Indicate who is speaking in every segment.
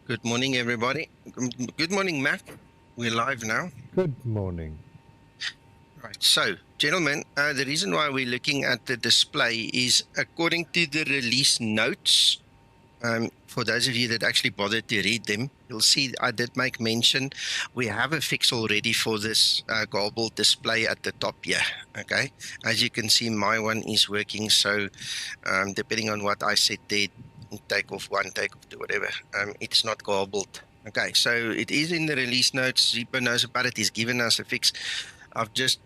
Speaker 1: Good morning, everybody. Good morning, Matt. We're live now.
Speaker 2: Good morning.
Speaker 1: Right. So, gentlemen, the reason why we're looking at the display is according to the release notes. For those of you that actually bothered to read them, you'll see I did make mention we have a fix already for this garbled display at the top here. Okay. As you can see, my one is working. So, depending on what I said there, takeoff one, takeoff two, whatever, it's not garbled. Okay, so it is in the release notes. Zippo knows about it. He's given us a fix. I've just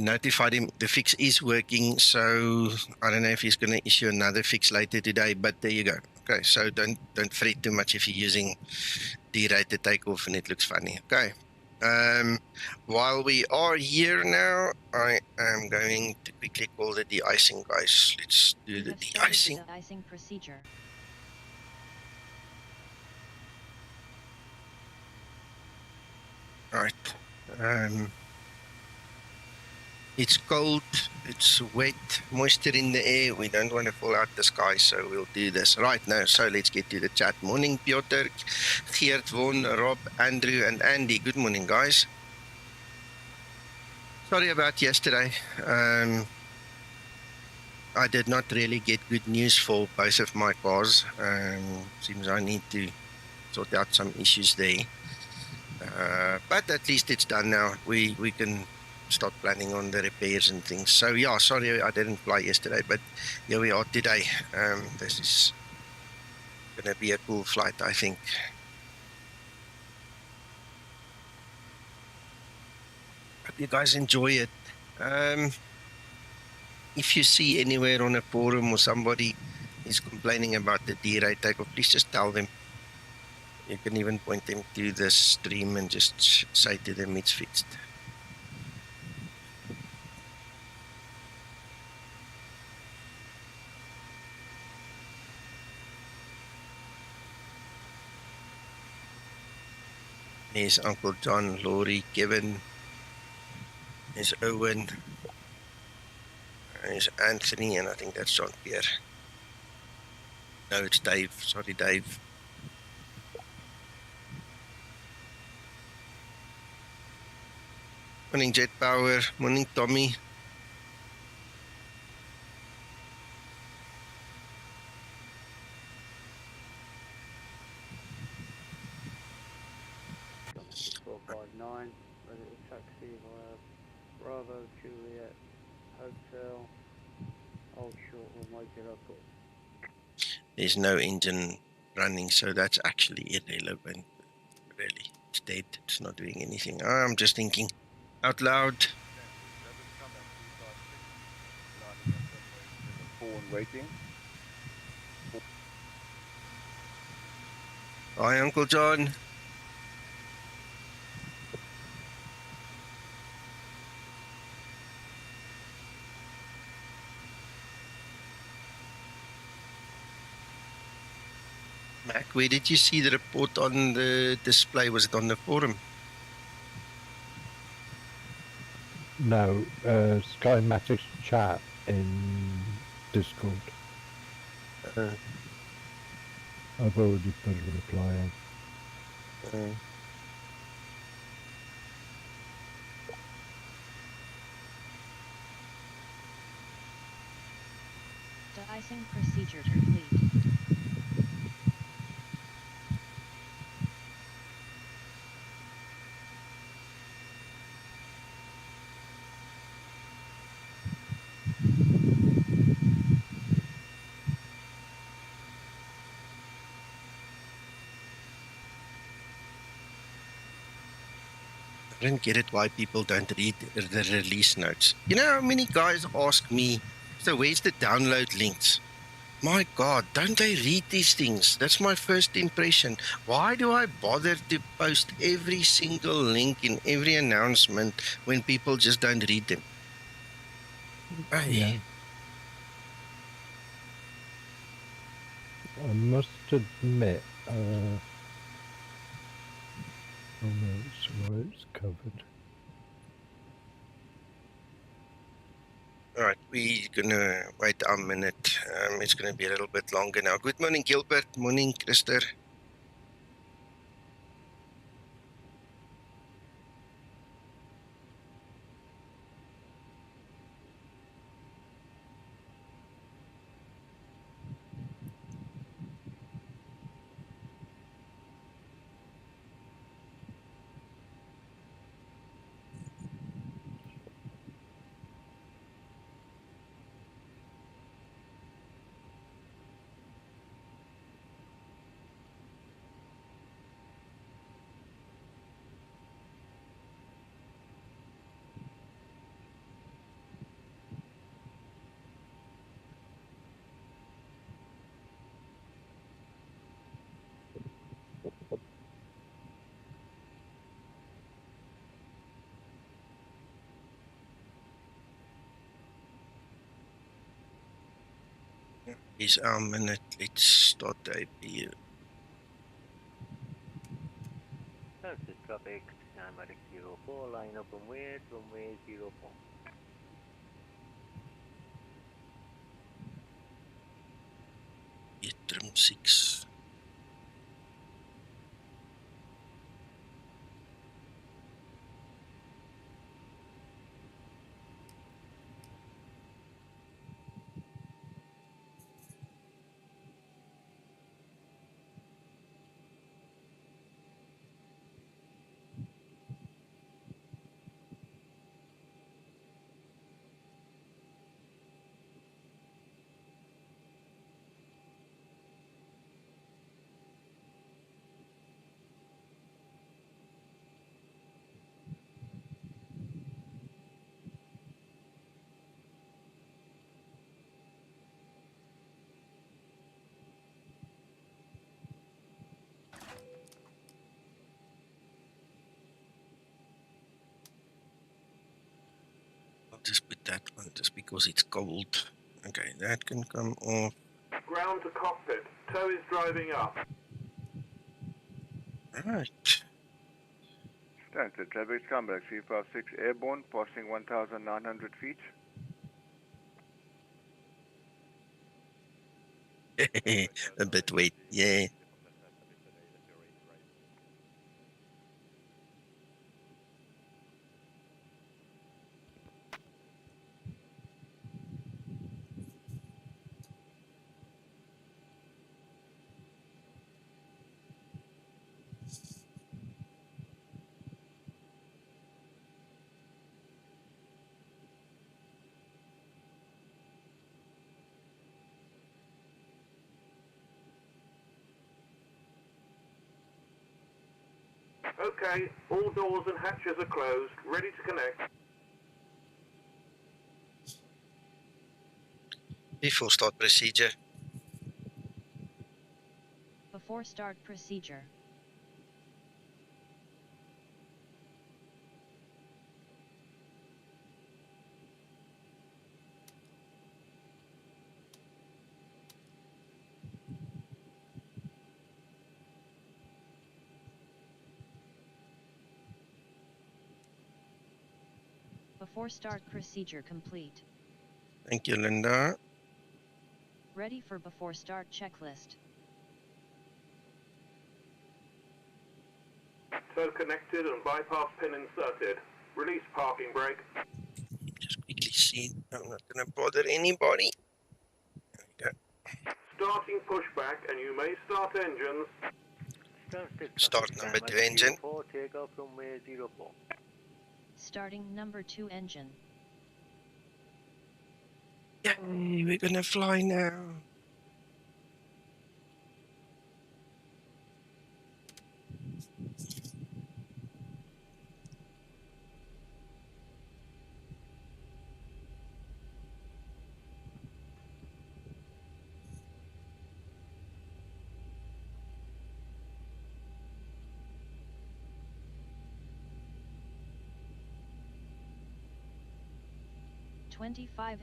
Speaker 1: notified him the fix is working. So I don't know if he's going to issue another fix later today, but there you go. Okay, so don't fret too much if you're using derated takeoff and it looks funny. Okay. While we are here now, I am going to quickly call the de-icing guys. Let's do the de-icing.
Speaker 3: De-icing procedure.
Speaker 1: All right. It's cold, it's wet, moisture in the air. We don't want to fall out the sky, so we'll do this right now. So let's get to the chat. Morning, Piotr, Geert, Von, Rob, Andrew, and Andy. Good morning, guys. Sorry about yesterday. I did not really get good news for both of my cars. Seems I need to sort out some issues there. But at least it's done now. We can start planning on the repairs and things. So yeah, sorry I didn't fly yesterday, but here we are today. This is gonna be a cool flight, I think. Hope you guys enjoy it. If you see anywhere on a forum or somebody is complaining about the derate takeoff, please just tell them. You can even point them to the stream and just say to them it's fixed. There's Uncle John, Laurie, Kevin. There's Owen. There's Anthony, and I think that's Jean-Pierre. No, it's Dave. Sorry, Dave. Morning, Jet Power. Morning, Tommy.
Speaker 4: Nine, ready to taxi via Bravo, Juliet, Hotel, Old Short will make it up.
Speaker 1: There's no engine running, so that's actually irrelevant. Really, it's dead. It's not doing anything. I'm just thinking out loud.
Speaker 5: Waiting.
Speaker 1: Hi, Uncle John. Mac, where did you see the report on the display? Was it on the forum?
Speaker 2: No, Skymatix chat in Discord. I've already put a reply in.
Speaker 3: De-icing procedure complete.
Speaker 1: I don't get it why people don't read the release notes. You know how many guys ask me, so where's the download links? My God, don't they read these things? That's my first impression. Why do I bother to post every single link in every announcement when people just don't read them?
Speaker 2: Yeah. I must admit, oh no, it's right, it's covered.
Speaker 1: All right, we're gonna wait a minute. It's gonna be a little bit longer now. Good morning, Gilbert. Morning, Christer. is our minute. Let's start the APU.
Speaker 4: Stansted traffic, Skymatix 04, line up and wait, runway 04.
Speaker 1: Trim 6. I'll just put that one just because it's cold. Okay, that can come off.
Speaker 5: Ground to cockpit. Tow is driving up.
Speaker 1: Right.
Speaker 6: Stansted traffic, Skymatix VA 6 airborne, passing 1,900 feet.
Speaker 1: A bit wet, yeah.
Speaker 5: Okay, all doors and hatches are closed. Ready to connect.
Speaker 1: Before start procedure.
Speaker 3: Before start procedure. Before start procedure complete.
Speaker 1: Thank you, Linda.
Speaker 3: Ready for before start checklist.
Speaker 5: Tow connected and bypass pin inserted. Release parking brake.
Speaker 1: Just quickly see. I'm not going to bother anybody. There we go.
Speaker 5: Starting pushback and you may start engines.
Speaker 4: Stansted
Speaker 1: Start
Speaker 4: traffic,
Speaker 1: number 2
Speaker 4: Skymatix
Speaker 1: engine.
Speaker 4: 04, takeoff runway 04.
Speaker 3: Starting number 2 engine.
Speaker 1: Yay, we're going to fly now.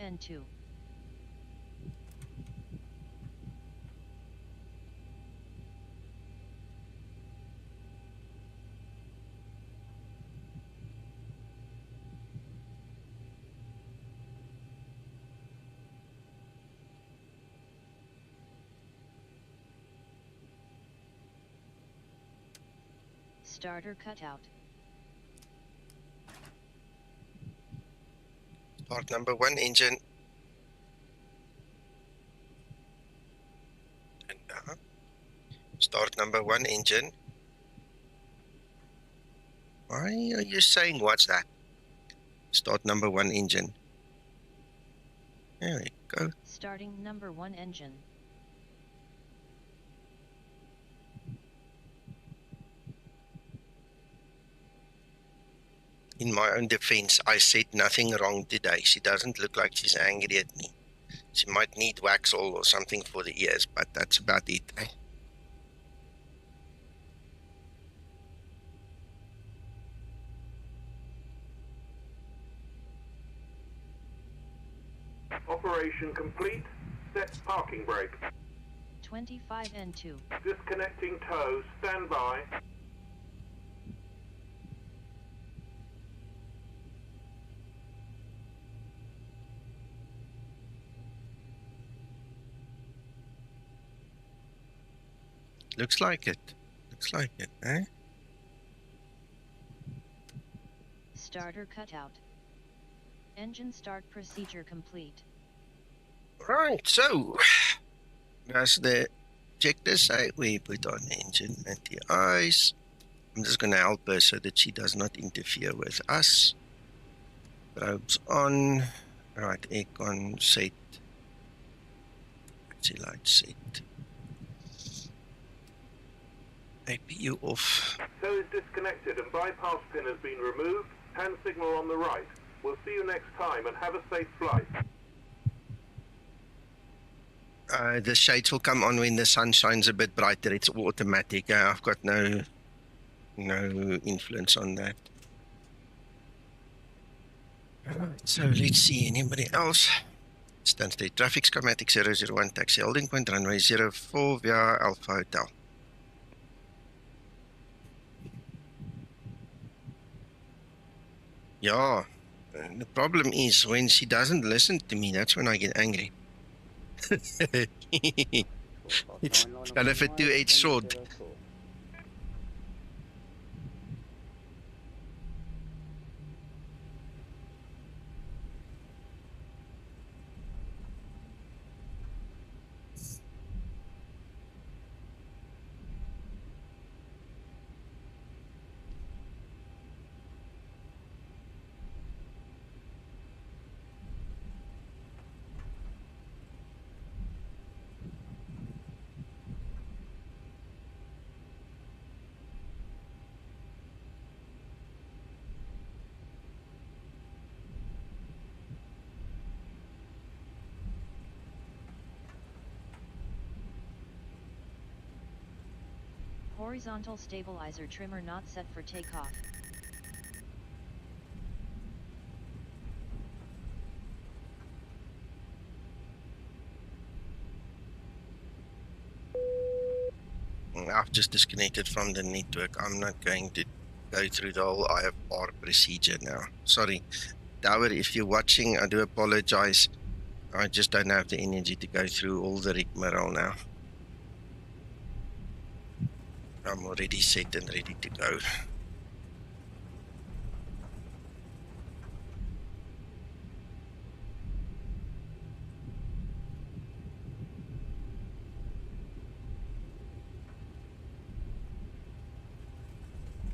Speaker 3: N2. Starter cutout.
Speaker 1: Start number 1 engine. And start number 1 engine. Why are you saying what's that? Start number 1 engine. There we go.
Speaker 3: Starting number 1 engine.
Speaker 1: In my own defense, I said nothing wrong today. She doesn't look like she's angry at me. She might need Waxall or something for the ears, but that's about it. Eh?
Speaker 5: Operation complete. Set parking brake.
Speaker 3: 25 N2.
Speaker 5: Disconnecting tow. Stand by.
Speaker 1: Looks like it. Looks like it, eh?
Speaker 3: Starter cutout. Engine start procedure complete.
Speaker 1: Right, so that's the checklist. We put on engine anti-ice. I'm just going to help her so that she does not interfere with us. Probes on. Right, aircon set. Battery light set. APU off.
Speaker 5: Tow is disconnected and bypass pin has been removed. Hand signal on the right. We'll see you next time and have a safe flight.
Speaker 1: The shades will come on when the sun shines a bit brighter. It's all automatic. I've got no influence on that. Alright, so let's see. Anybody else? Stansted traffic schematic 001 taxi holding point runway 04 via Alpha Hotel. Yeah, the problem is when she doesn't listen to me, that's when I get angry. It's kind of a two-edged sword.
Speaker 3: Horizontal stabilizer trimmer not set for takeoff.
Speaker 1: I've just disconnected from the network. I'm not going to go through the whole IFR procedure now. Sorry, Dower, if you're watching, I do apologize. I just don't have the energy to go through all the rigmarole now. I'm already set and ready to go.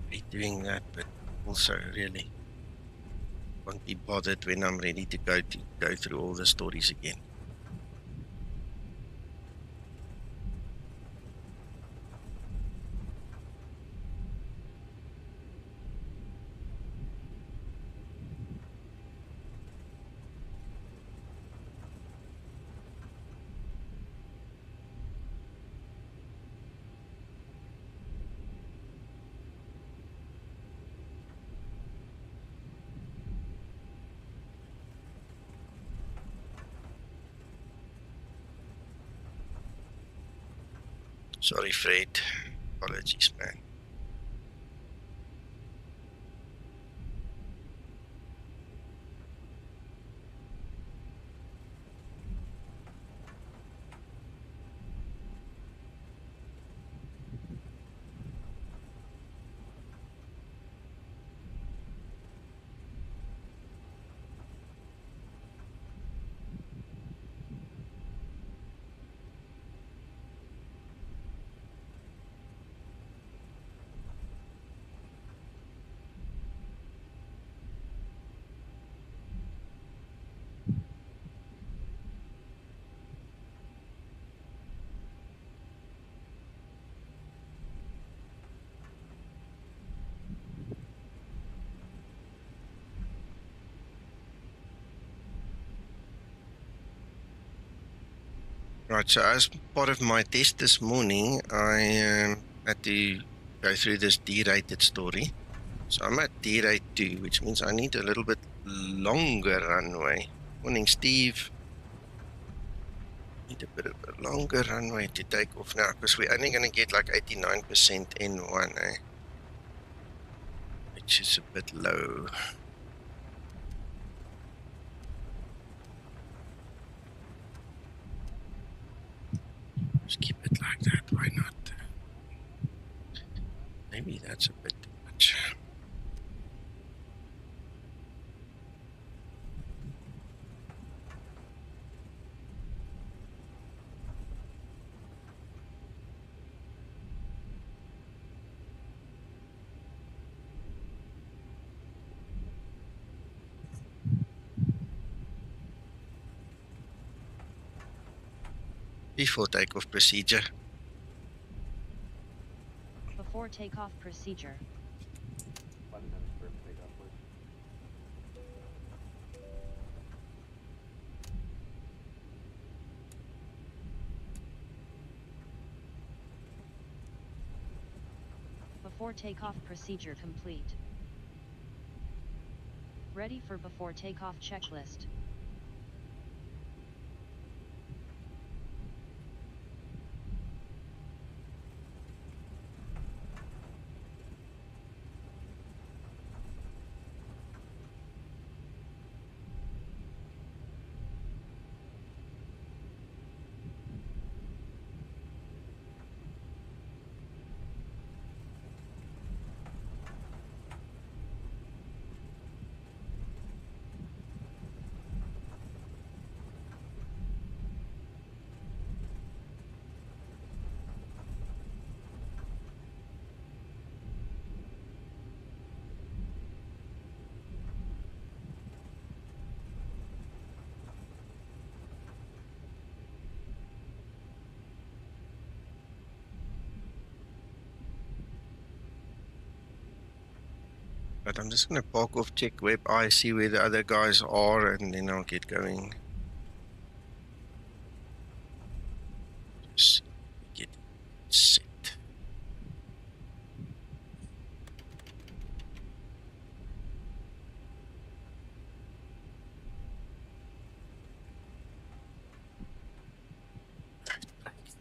Speaker 1: Be doing that, but also really won't be bothered when I'm ready to go through all the stories again. Sorry, Fred. Apologies, man. Right, so as part of my test this morning, I had to go through this derated story. So I'm at derate 2, which means I need a little bit longer runway. Morning, Steve. Need a bit of a longer runway to take off now because we're only going to get like 89% N1, which is a bit low. Just keep it like that, why not? Maybe that's a bit too much. Before takeoff procedure.
Speaker 3: Before takeoff procedure. Before takeoff procedure complete. Ready for before takeoff checklist.
Speaker 1: But I'm just going to park off, check WebEye, see where the other guys are, and then I'll get going. Just get set.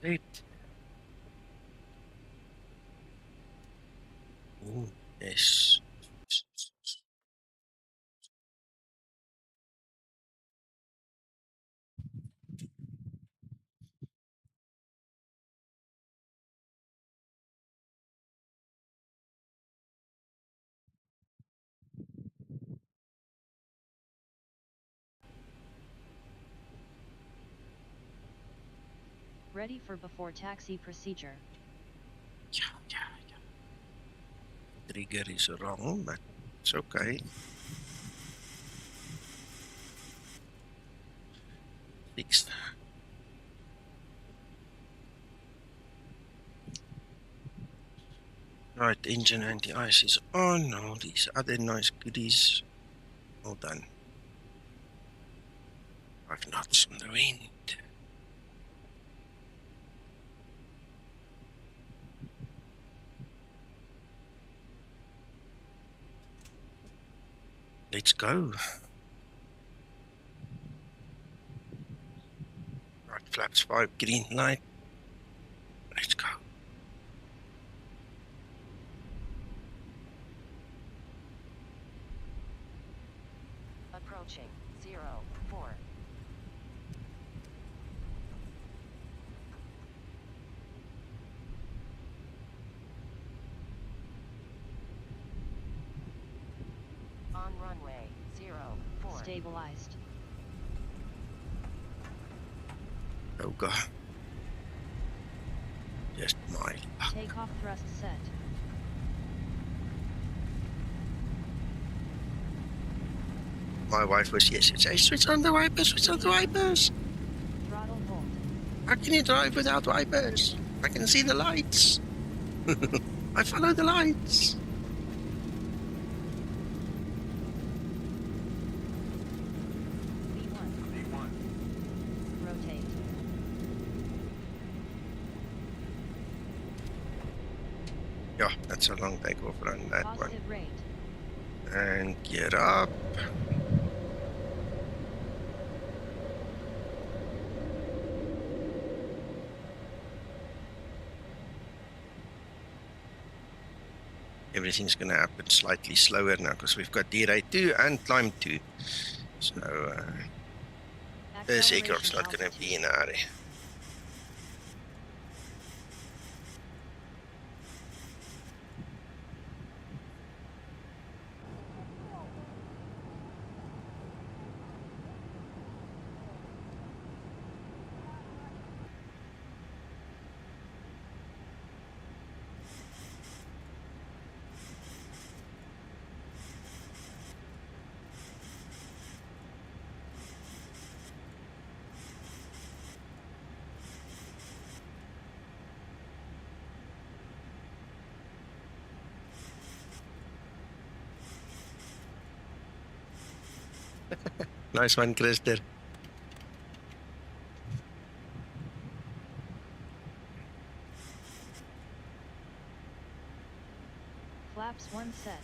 Speaker 1: Right. Oh, yes.
Speaker 3: Ready for before taxi procedure.
Speaker 1: Yeah. Trigger is wrong, but it's okay. Fixed. Right, engine anti-ice is on. All these other nice goodies. All done. 5 knots on the wind. Let's go. Right, flaps 5, green light. Let's go.
Speaker 7: Approaching 04. On runway 04.
Speaker 3: Stabilized.
Speaker 1: Oh god. Just my luck.
Speaker 3: Takeoff thrust set.
Speaker 1: My wife was yesterday. Switch on the wipers, switch on the wipers.
Speaker 3: Throttle hold.
Speaker 1: How can you drive without wipers? I can see the lights. I follow the lights.
Speaker 3: V1. Rotate.
Speaker 1: Yeah, that's a long takeoff run, that one.
Speaker 3: Positive rate.
Speaker 1: And gear up. everything's going to happen slightly slower now because we've got derate 2 and climb 2. So this aircraft's not going to be in a hurry. Nice one, Krister.
Speaker 3: Flaps 1 set.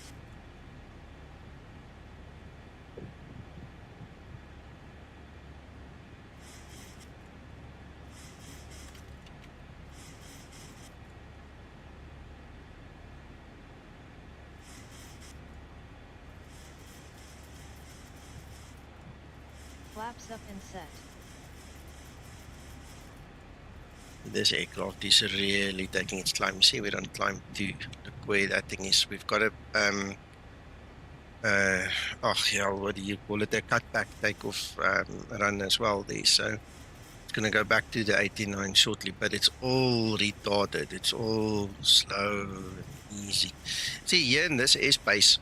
Speaker 3: Flaps up and set.
Speaker 1: This aircraft is really taking its climb. You see, we're on climb 2. Look where that thing is. We've got a what do you call it? A cutback takeoff run as well there. So it's going to go back to the 89 shortly, but it's all retarded. It's all slow and easy. See, here in this airspace,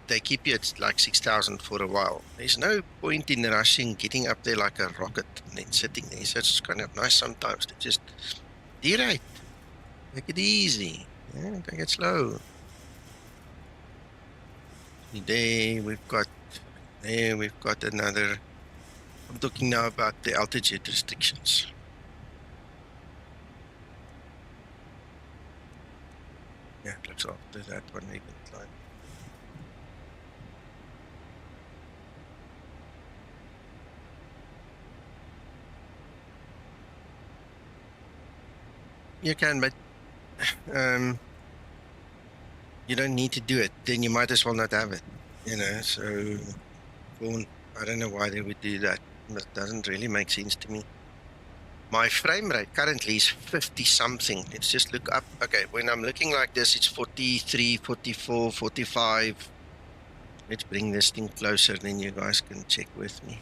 Speaker 1: they keep you at like 6,000 for a while. There's no point in rushing, getting up there like a rocket and then sitting there. So it's kind of nice sometimes to just derate. Make it easy. Yeah, take it slow. There we've got another. I'm talking now about the altitude restrictions. Yeah, looks after that one we can climb. You can, but you don't need to do it. Then you might as well not have it, you know. So, I don't know why they would do that. It doesn't really make sense to me. My frame rate currently is 50 something. Let's just look up. Okay, when I'm looking like this, it's 43, 44, 45. Let's bring this thing closer, then you guys can check with me.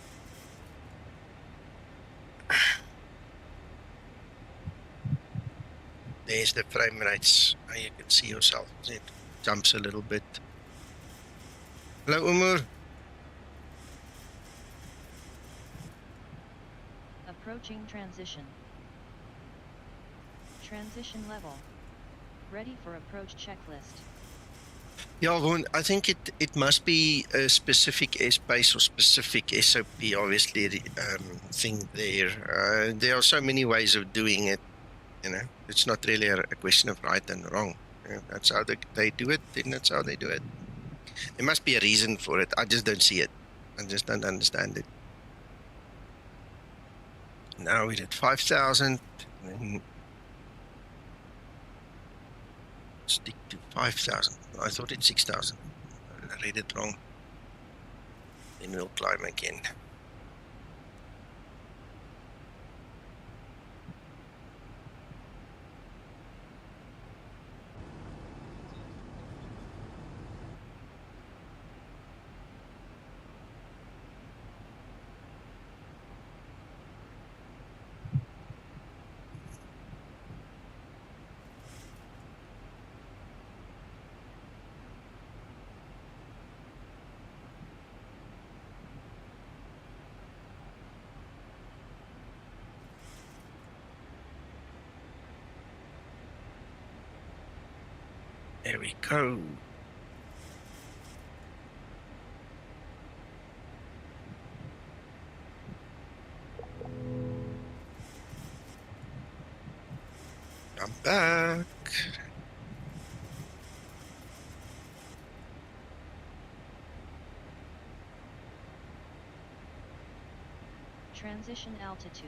Speaker 1: There's the frame rates. You can see yourself. It jumps a little bit. Hello, Umur.
Speaker 3: Approaching transition. Transition level. Ready for approach checklist.
Speaker 1: Yeah, I think it must be a specific airspace or specific SOP, obviously, thing there. There are so many ways of doing it, you know. It's not really a question of right and wrong. You know, that's how they do it, then that's how they do it. There must be a reason for it. I just don't see it. I just don't understand it. Now we're at 5,000. Stick to 5,000. I thought it's 6,000. I read it wrong. Then we'll climb again. There we go. I'm back.
Speaker 3: Transition altitude.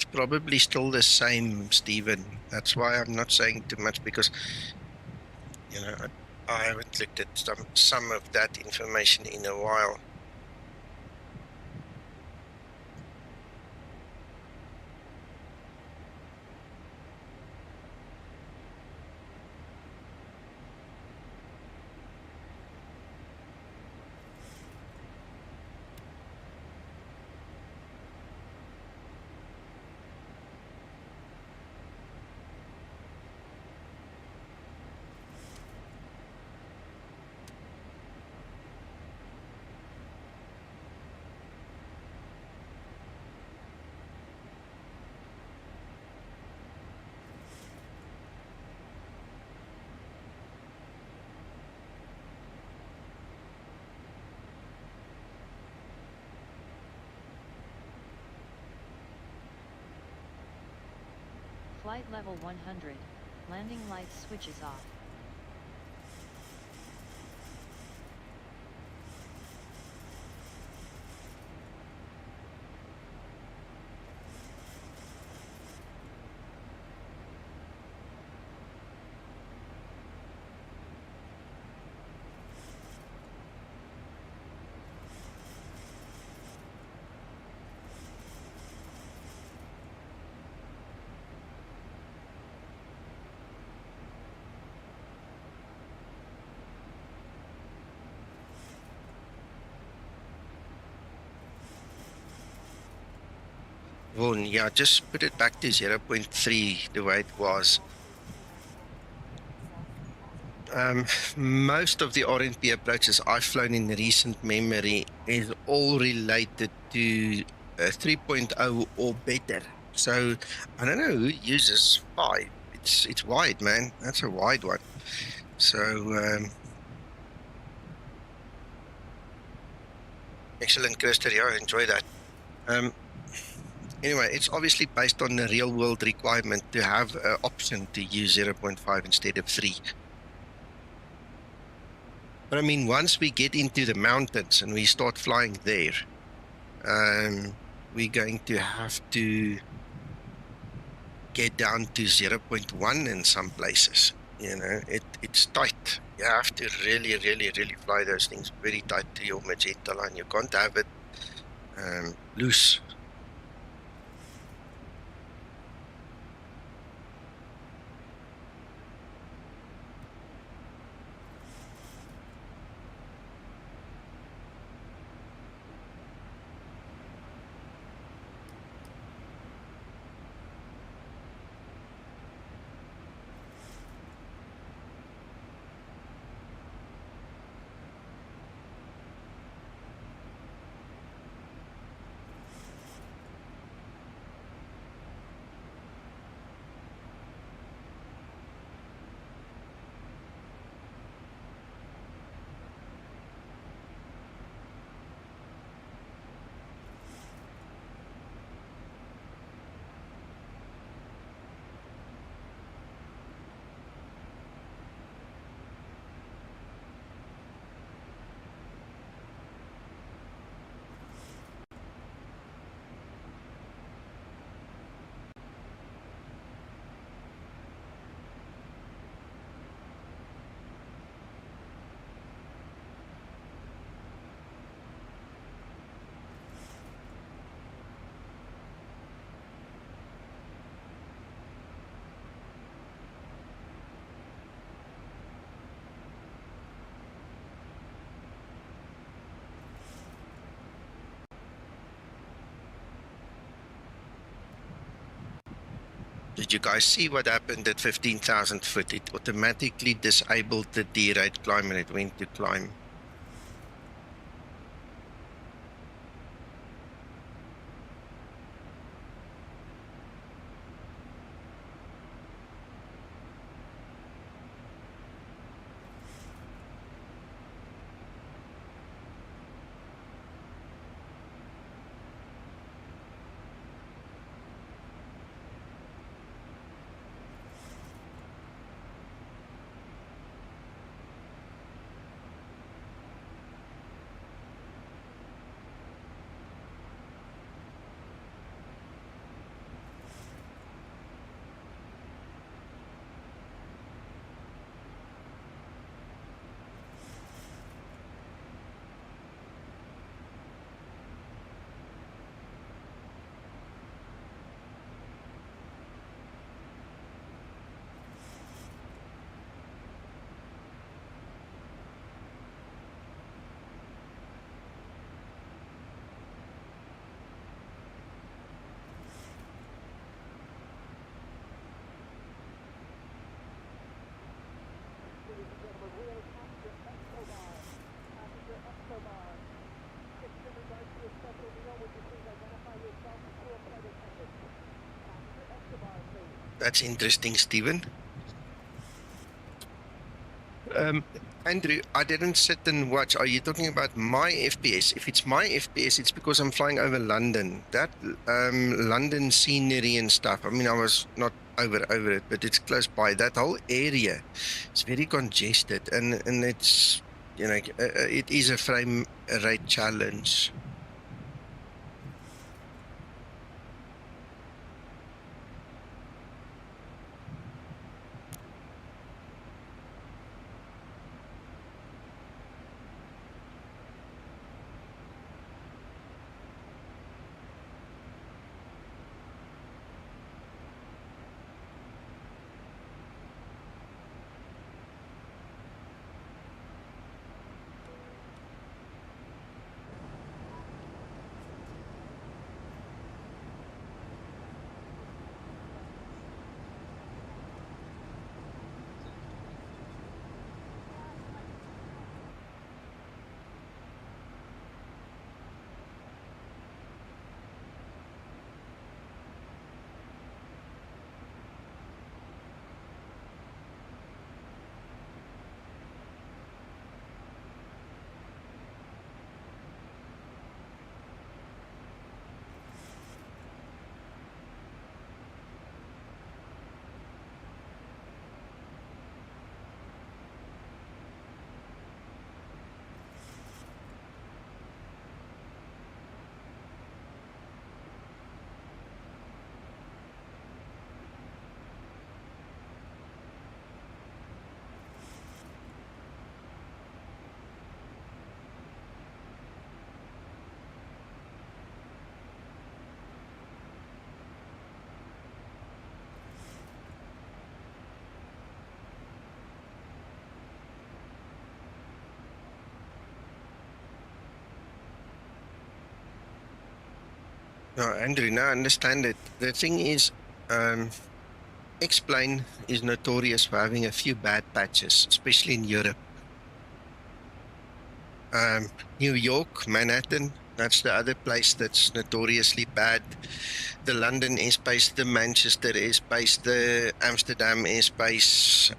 Speaker 1: It's probably still the same, Stephen. That's why I'm not saying too much because, you know, I haven't looked at some of that information in a while.
Speaker 3: Flight level 100. Landing lights switches off.
Speaker 1: Vaughan, yeah, just put it back to 0.3 the way it was. Most of the RNP approaches I've flown in recent memory is all related to 3.0 or better. So I don't know who uses 5. It's wide, man. That's a wide one. So excellent, Christer. Yeah, I enjoy that. Anyway, it's obviously based on the real world requirement to have an option to use 0.5 instead of 3. But I mean, once we get into the mountains and we start flying there, we're going to have to get down to 0.1 in some places. You know, it's tight. You have to really fly those things very tight to your magenta line. You can't have it loose. Did you guys see what happened at 15,000 foot? It automatically disabled the derate climb and it went to climb. That's interesting, Stephen. Andrew, I didn't sit and watch. Are you talking about my FPS? If it's my FPS, it's because I'm flying over London. That London scenery and stuff. I mean, I was not over it, but it's close by. That whole area is very congested, and it's, you know, it is a frame rate challenge. No, Andrew, no, I understand it. The thing is, X-Plane is notorious for having a few bad patches, especially in Europe. New York, Manhattan, that's the other place that's notoriously bad. The London airspace, the Manchester airspace, the Amsterdam airspace,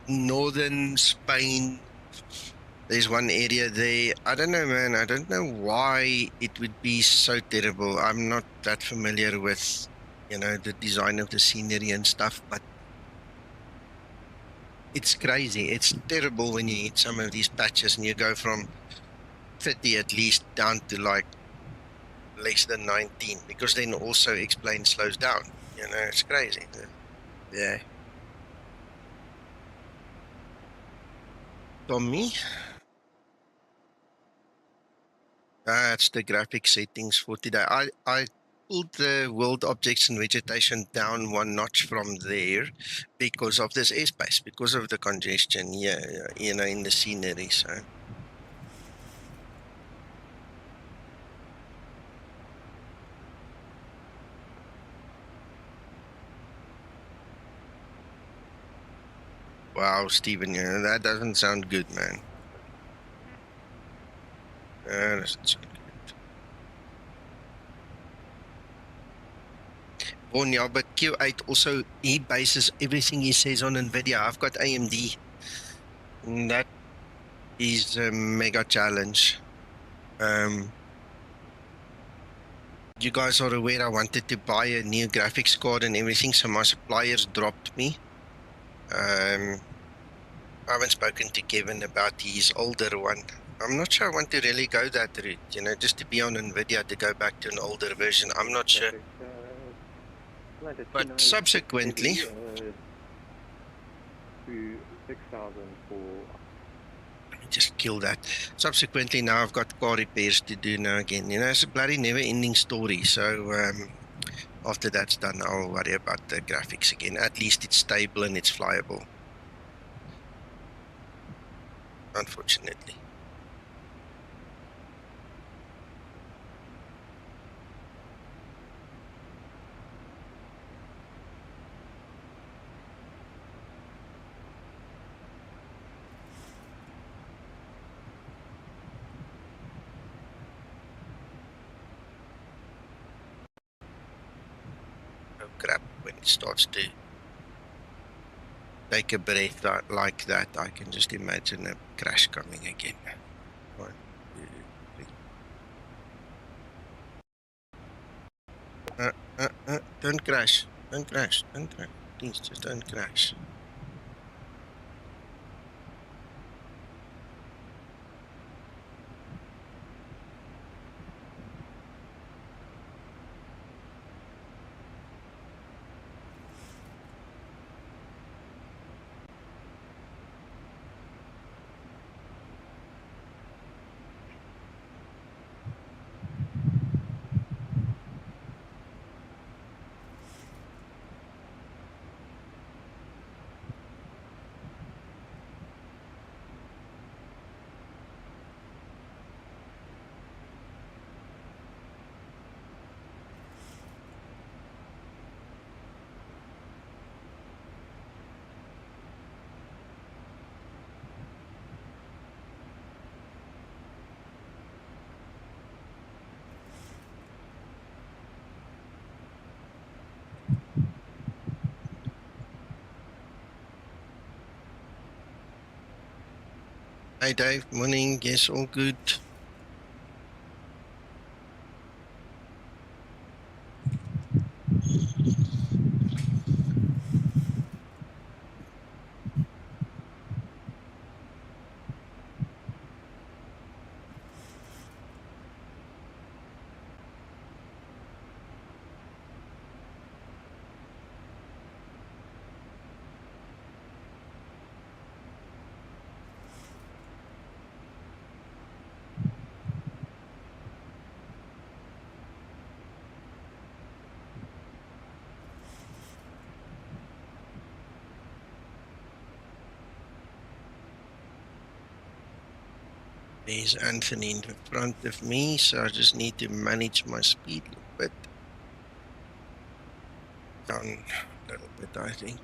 Speaker 1: northern Spain. There's one area there. I don't know, man. I don't know why it would be so terrible. I'm not that familiar with, you know, the design of the scenery and stuff, but it's crazy. It's terrible when you hit some of these patches and you go from 30 at least down to like less than 19, because then also X-Plane slows down. You know, it's crazy. Yeah. Tommy? That's the graphic settings for today. I pulled the world objects and vegetation down one notch from there because of this airspace, because of the congestion, yeah, you know, in the scenery. So wow, Stephen, you know, that doesn't sound good, man. That doesn't sound good. Oh, yeah, but Q8 also, he bases everything he says on NVIDIA. I've got AMD. And that is a mega challenge. You guys are aware I wanted to buy a new graphics card and everything, so my suppliers dropped me. I haven't spoken to Kevin about his older one. I'm not sure I want to really go that route, you know, just to be on NVIDIA to go back to an older version. I'm not sure. But subsequently, let me just kill that. Subsequently, now I've got car repairs to do now again. You know, it's a bloody never-ending story. So after that's done, I'll worry about the graphics again. At least it's stable and it's flyable. Unfortunately. crap, when it starts to take a breath like that, I can just imagine a crash coming again. 1, 2, 3. Don't crash. Don't crash. Don't crash. Please, just don't crash. Hey Dave, morning. Yes, all good. There's Anthony in front of me, so I just need to manage my speed a little bit. Down a little bit, I think.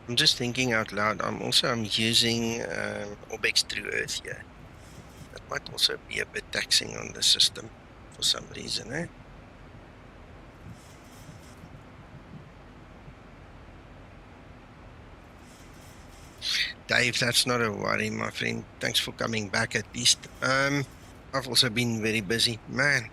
Speaker 1: I'm just thinking out loud. I'm using Orbx through Earth here. That might also be a bit taxing on the system for some reason, eh? Dave, that's not a worry, my friend. Thanks for coming back at least. I've also been very busy, man.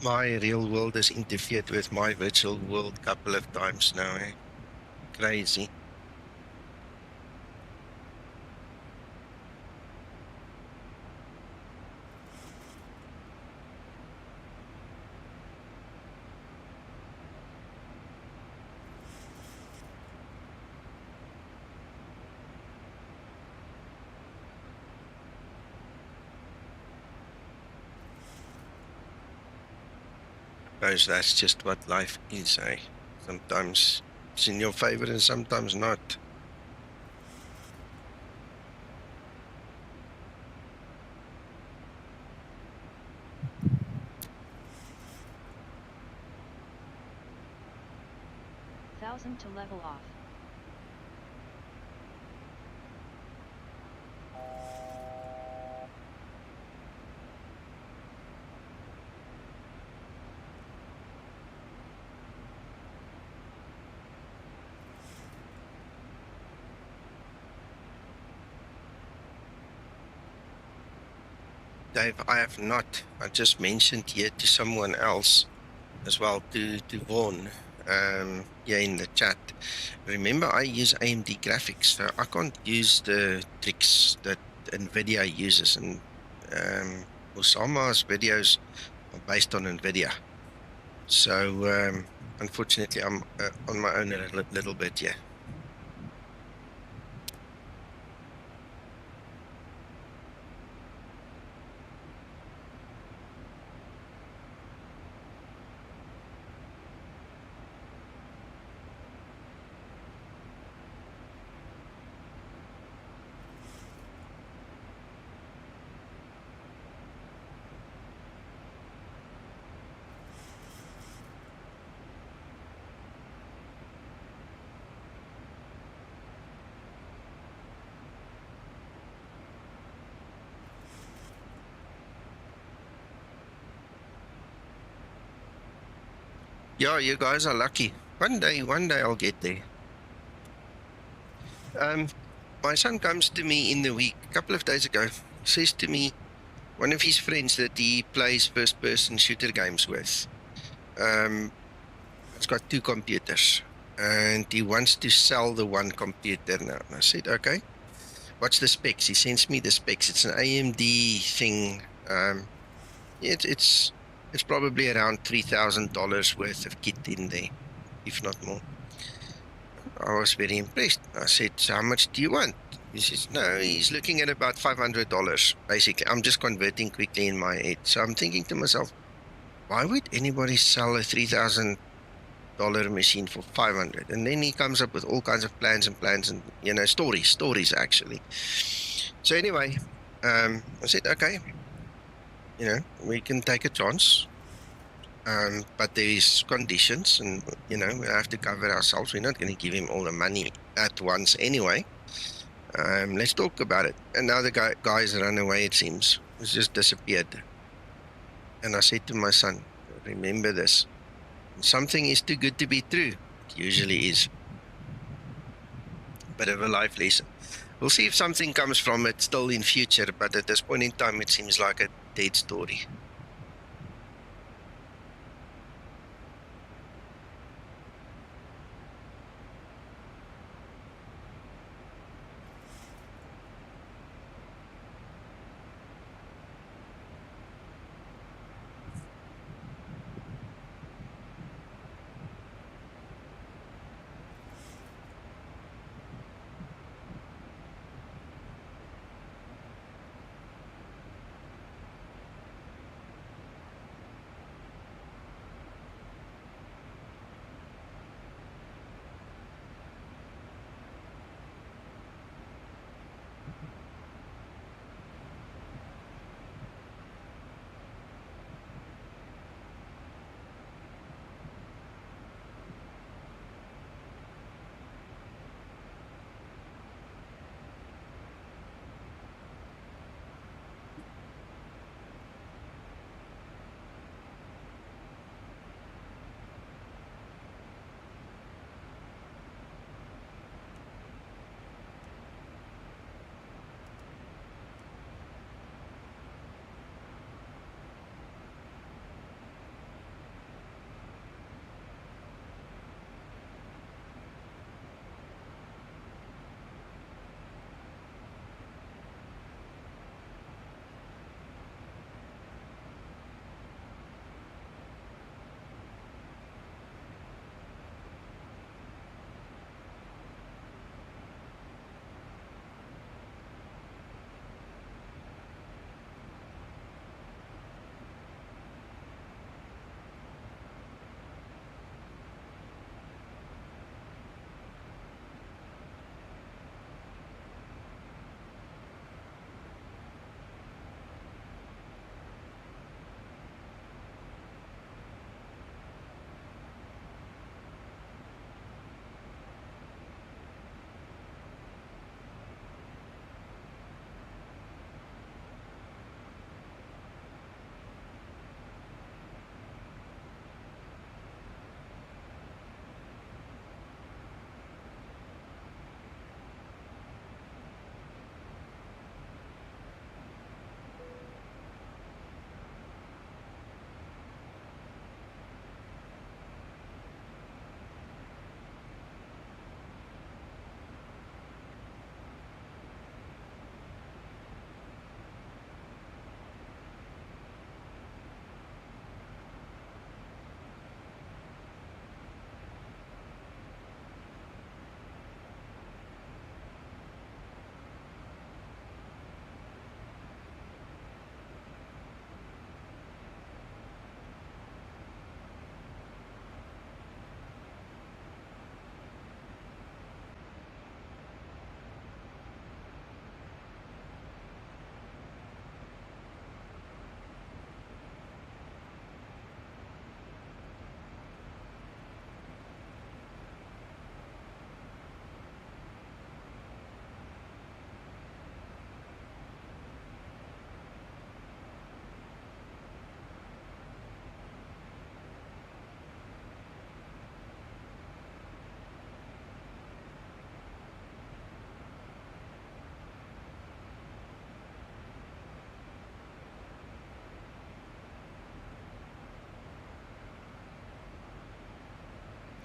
Speaker 1: My real world has interfered with my virtual world a couple of times now, eh? Crazy. Suppose that's just what life is, eh? Sometimes it's in your favor and sometimes not.
Speaker 3: Thousand to level off.
Speaker 1: Dave, I have not. I just mentioned here to someone else as well, to Vaughan. here in the chat. Remember, I use AMD Graphics, so I can't use the tricks that NVIDIA uses, and Osama's videos are based on NVIDIA. So, unfortunately, I'm on my own a little bit, yeah. Yeah, you guys are lucky. One day I'll get there. My son comes to me in the week, a couple of days ago, says to me, one of his friends that he plays first-person shooter games with, it's got 2 computers, and he wants to sell the one computer now. And I said, okay, what's the specs? He sends me the specs. It's an AMD thing. It's probably around $3,000 worth of kit in there, if not more. I was very impressed. I said, so how much do you want? He says, no, he's looking at about $500, basically. I'm just converting quickly in my head. So I'm thinking to myself, why would anybody sell a $3,000 machine for $500? And then he comes up with all kinds of plans and, you know, stories actually. So anyway, I said, okay, you know, we can take a chance. But there is conditions, and you know, we have to cover ourselves. We're not going to give him all the money at once anyway. Let's talk about it. And now the guy's run away, it seems. He's just disappeared. And I said to my son, remember this. Something is too good to be true. It usually is. Bit of a life lesson. We'll see if something comes from it still in future, but at this point in time, it seems like a dead story.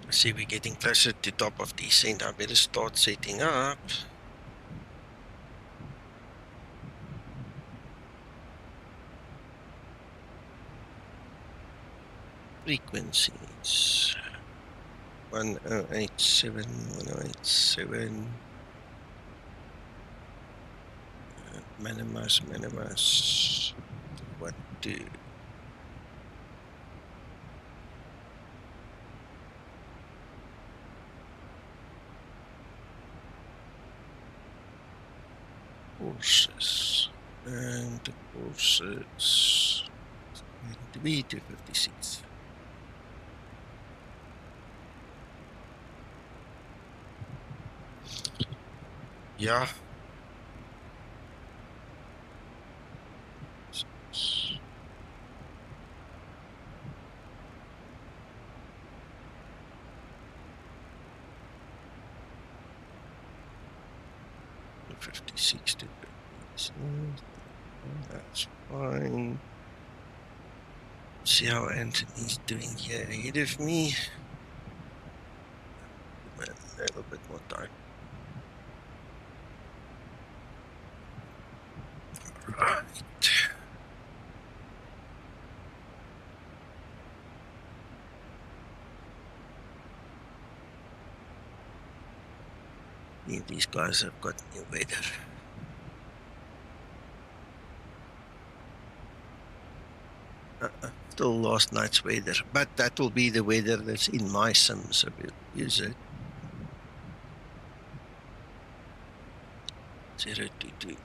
Speaker 1: I see we're getting closer to top of descent. I better start setting up. Frequencies. 1087, 1087. Minimus. What do? Courses. And the courses. Going to be 256. Yeah. $56 to that's fine. See how Anthony's doing here ahead of me. A little bit more time. Right. Yeah, these guys have got new weather. Still last night's weather, but that will be the weather that's in my sim, so we'll use it. 022.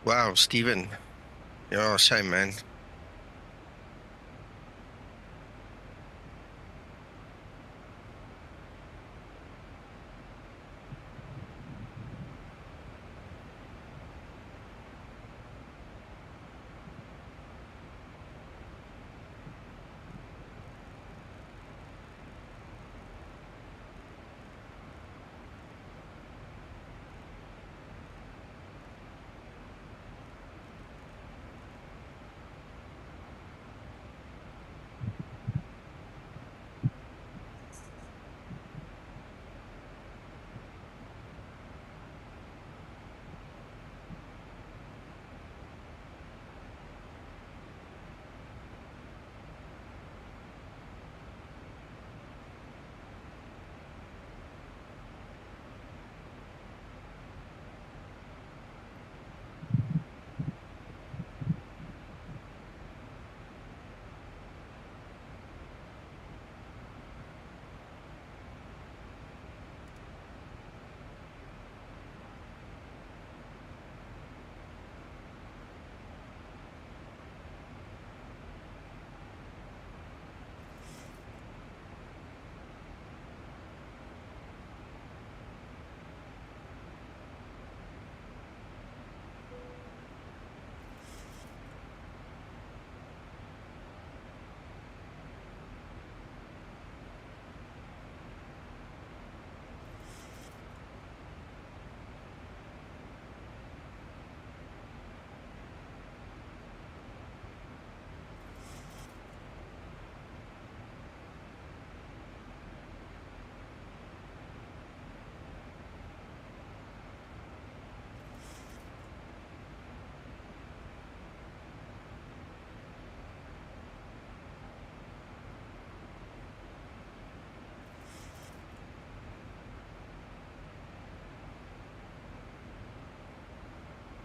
Speaker 1: Wow, Stephen. Yeah, same, man.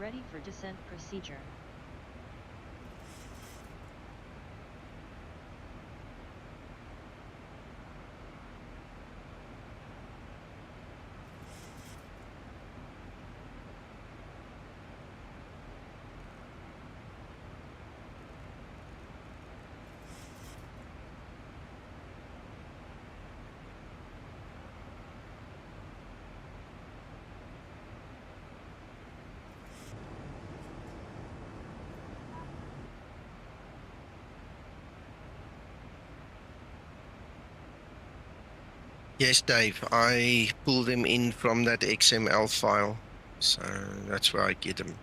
Speaker 3: Ready for descent procedure.
Speaker 1: Yes, Dave, I pull them in from that XML file, so that's where I get them.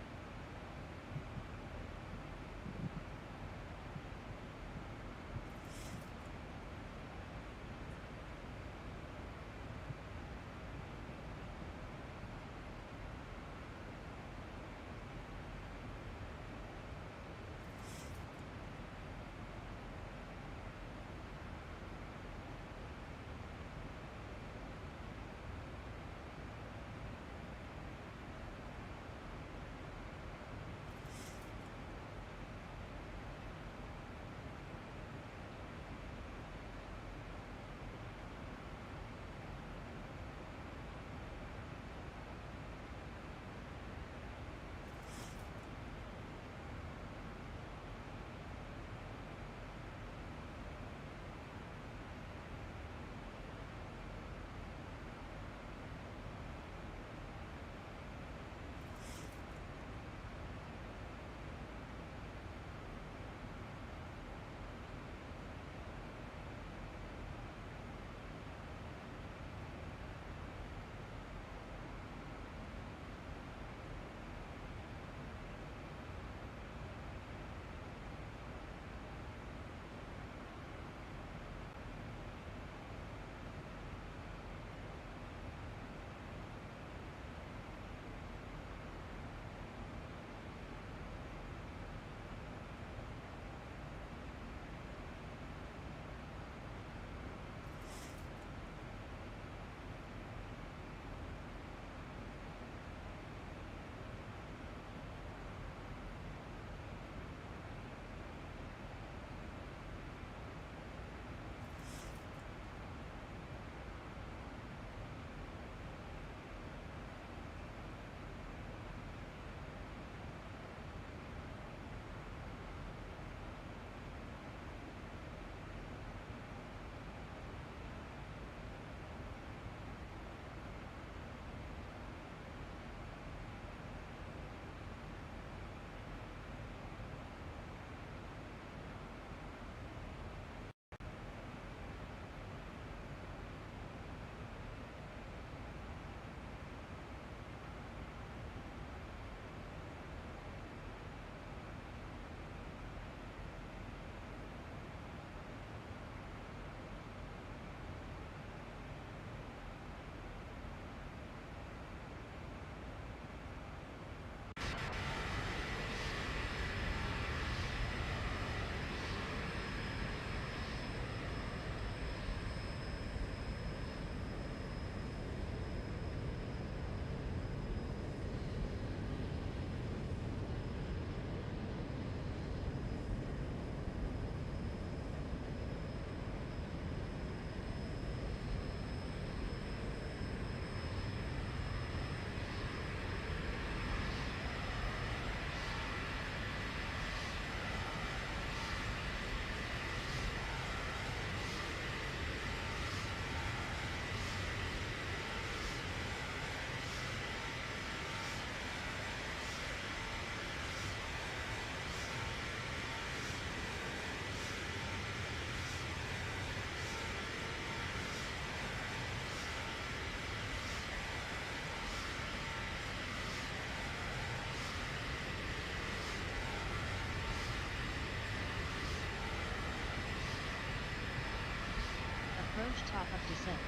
Speaker 3: Approach top of descent.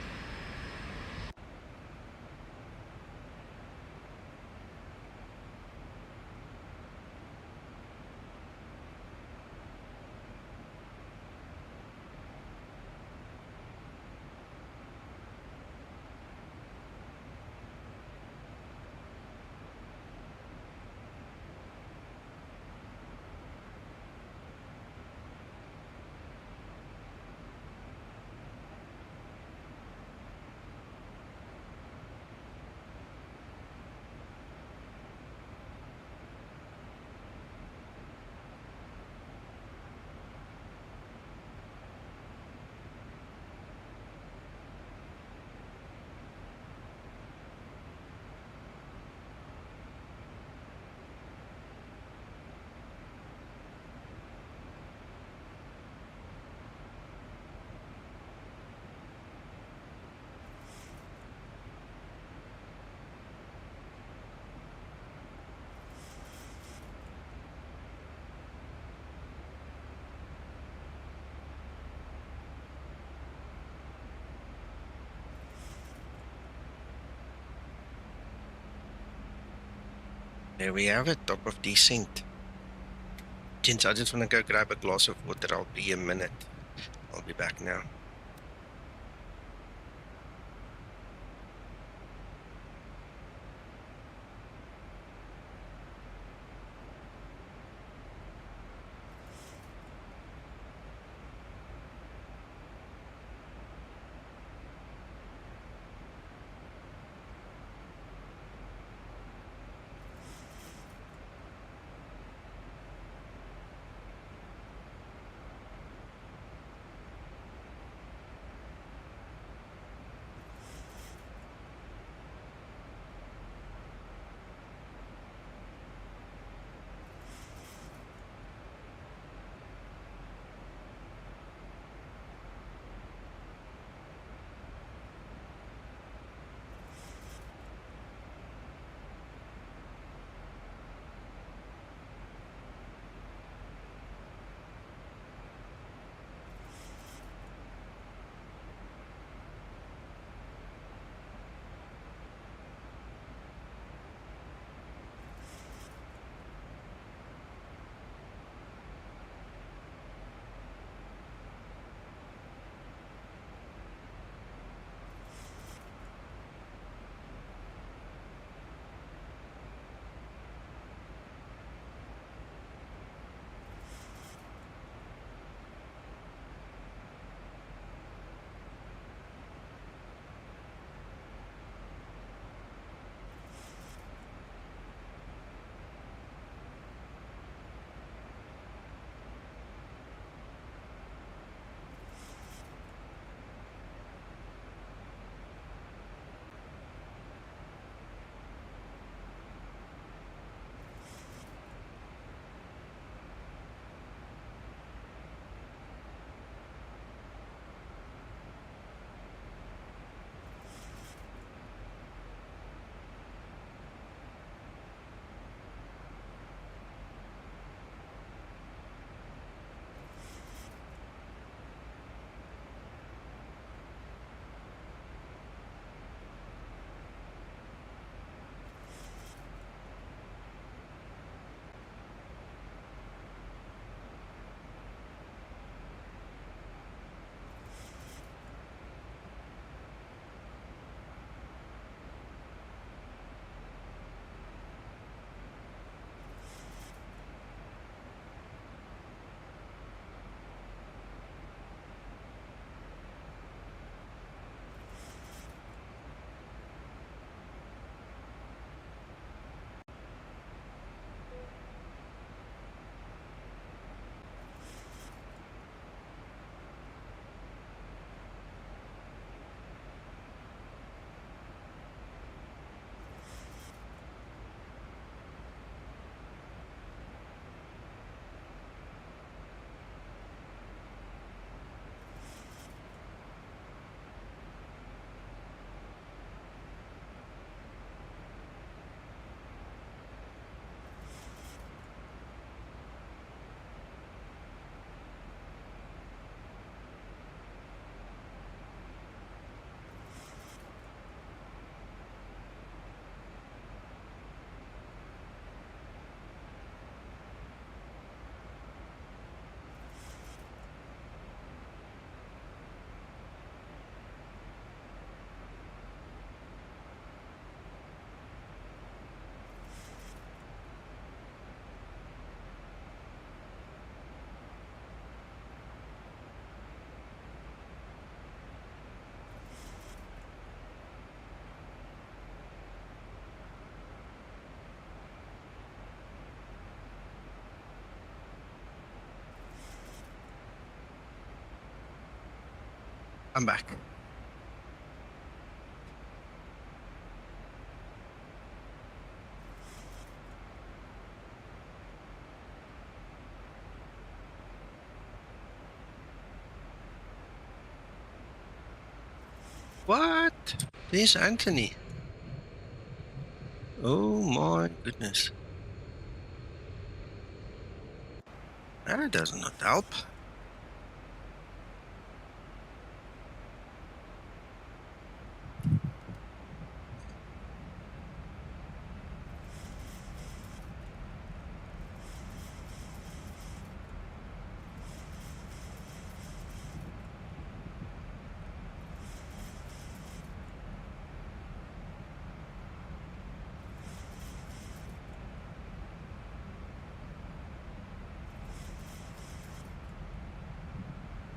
Speaker 1: There we have it, top of descent. Gents, I just want to go grab a glass of water. I'll be a minute. I'll be back now. I'm back. What? There's Anthony. Oh my goodness. That does not help.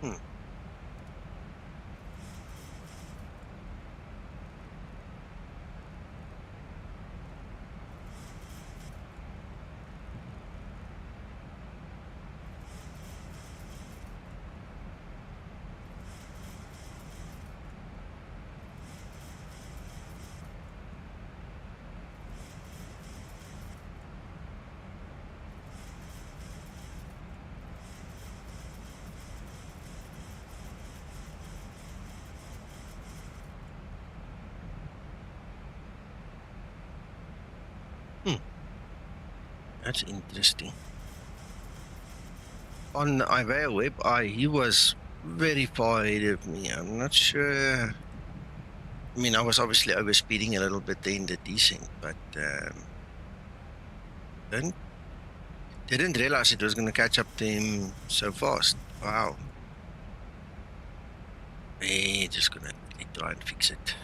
Speaker 1: Hmm. That's interesting. On the Ivea web, he was very far ahead of me. I'm not sure. I mean, I was obviously overspeeding a little bit there in the descent, but didn't realize it was going to catch up to him so fast. Wow. Just going to try and fix it.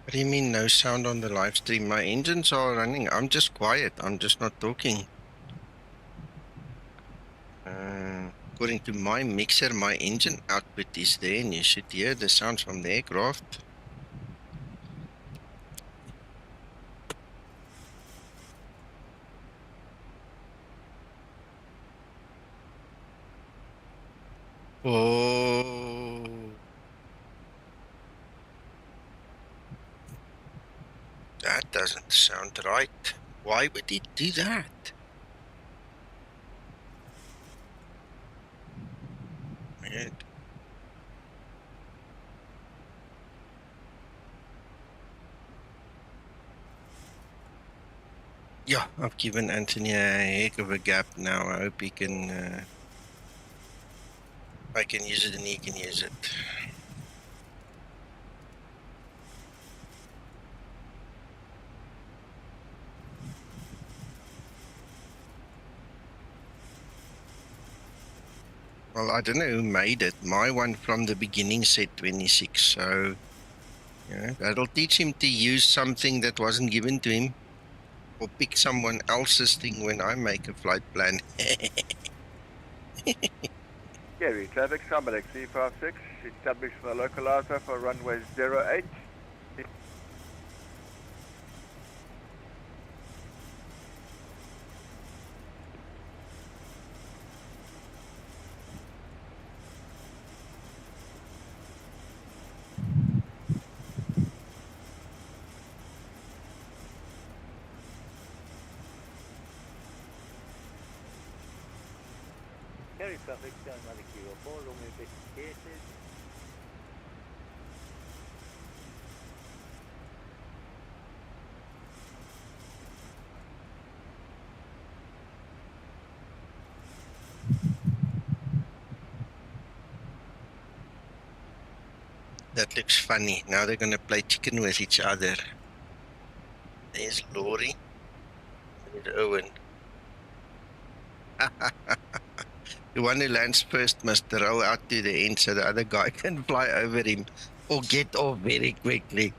Speaker 1: What do you mean no sound on the live stream? My engines are running. I'm just quiet. I'm just not talking. According to my mixer, my engine output is there, and you should hear the sounds from the aircraft. Oh. That doesn't sound right. Why would he do that? Weird. Yeah, I've given Anthony a heck of a gap now. I hope he can. I can use it and he can use it. Well, I don't know who made it. My one from the beginning said 26, so yeah, that'll teach him to use something that wasn't given to him, or pick someone else's thing when I make a flight plan.
Speaker 6: Kerry, traffic Skymatix V56, established the localizer for runway 08.
Speaker 4: Kerry traffic, Skymatix 04, runway 58.
Speaker 1: That looks funny. Now they're going to play chicken with each other. There's Laurie. There's Owen. The one who lands first must roll out to the end so the other guy can fly over him or get off very quickly.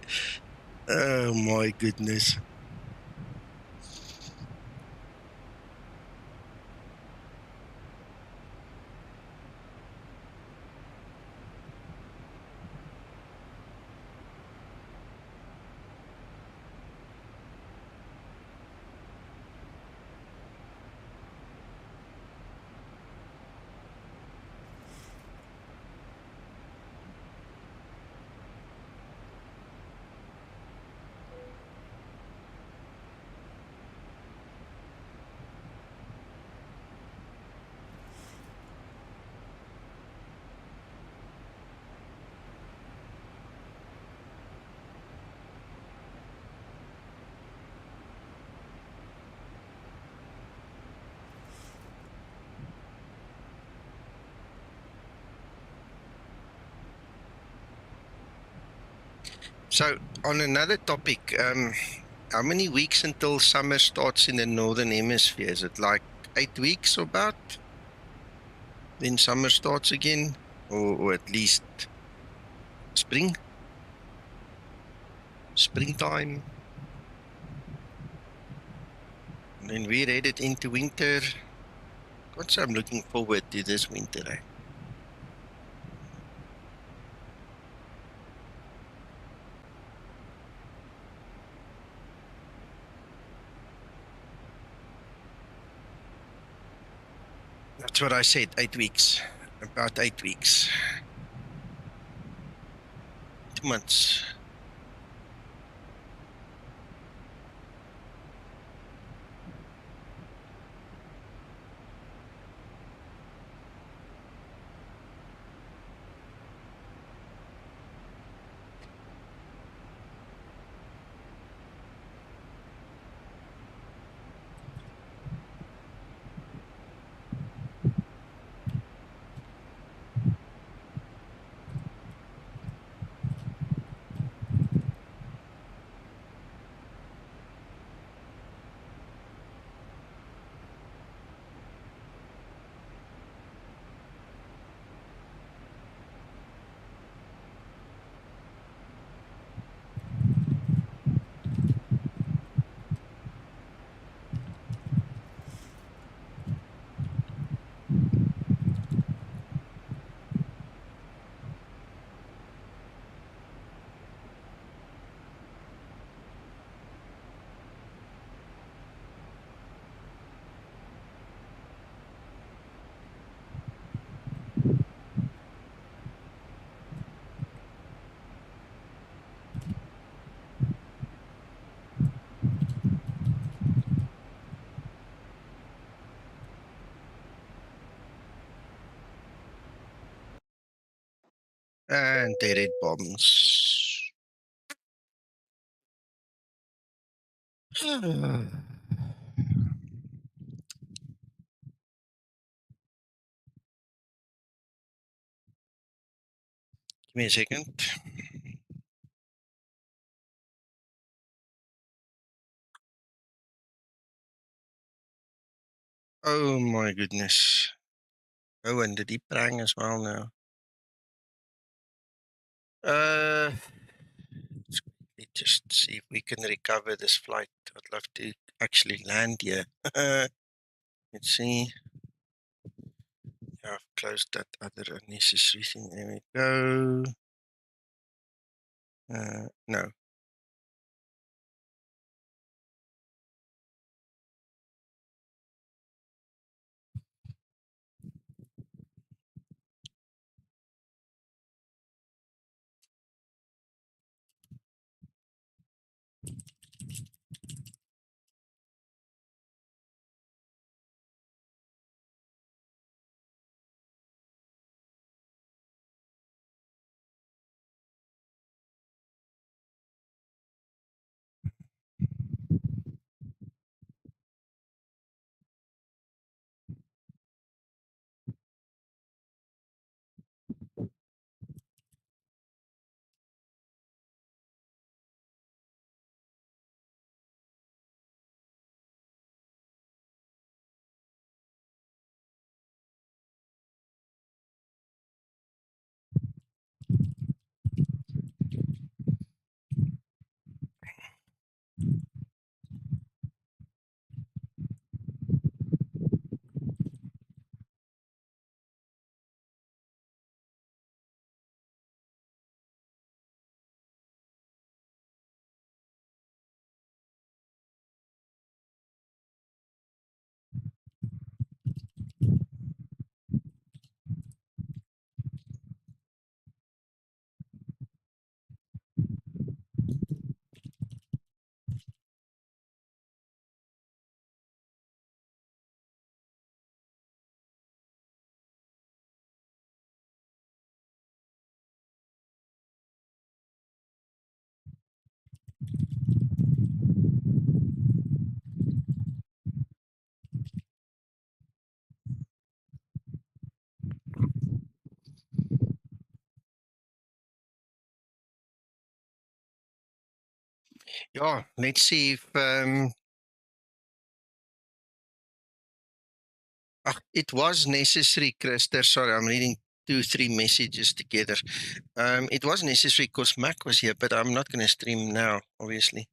Speaker 1: Oh my goodness. So, on another topic, how many weeks until summer starts in the Northern Hemisphere? Is it like 8 weeks or about? Then summer starts again? Or at least spring? Springtime? And then we're headed into winter. God, so I'm looking forward to this winter. Eh? That's what I said, 8 weeks. About 8 weeks. 2 months. And they did bombs. Give me a second. Oh my goodness. Oh, and the deep prang as well now. Let's quickly just see if we can recover this flight. I'd love to actually land here. Let's see. Yeah, I've closed that other unnecessary thing. There we go. No. Yeah, let's see if it was necessary, Christer. Sorry, I'm reading 2-3 messages together. It was necessary because Mac was here, but I'm not going to stream now, obviously.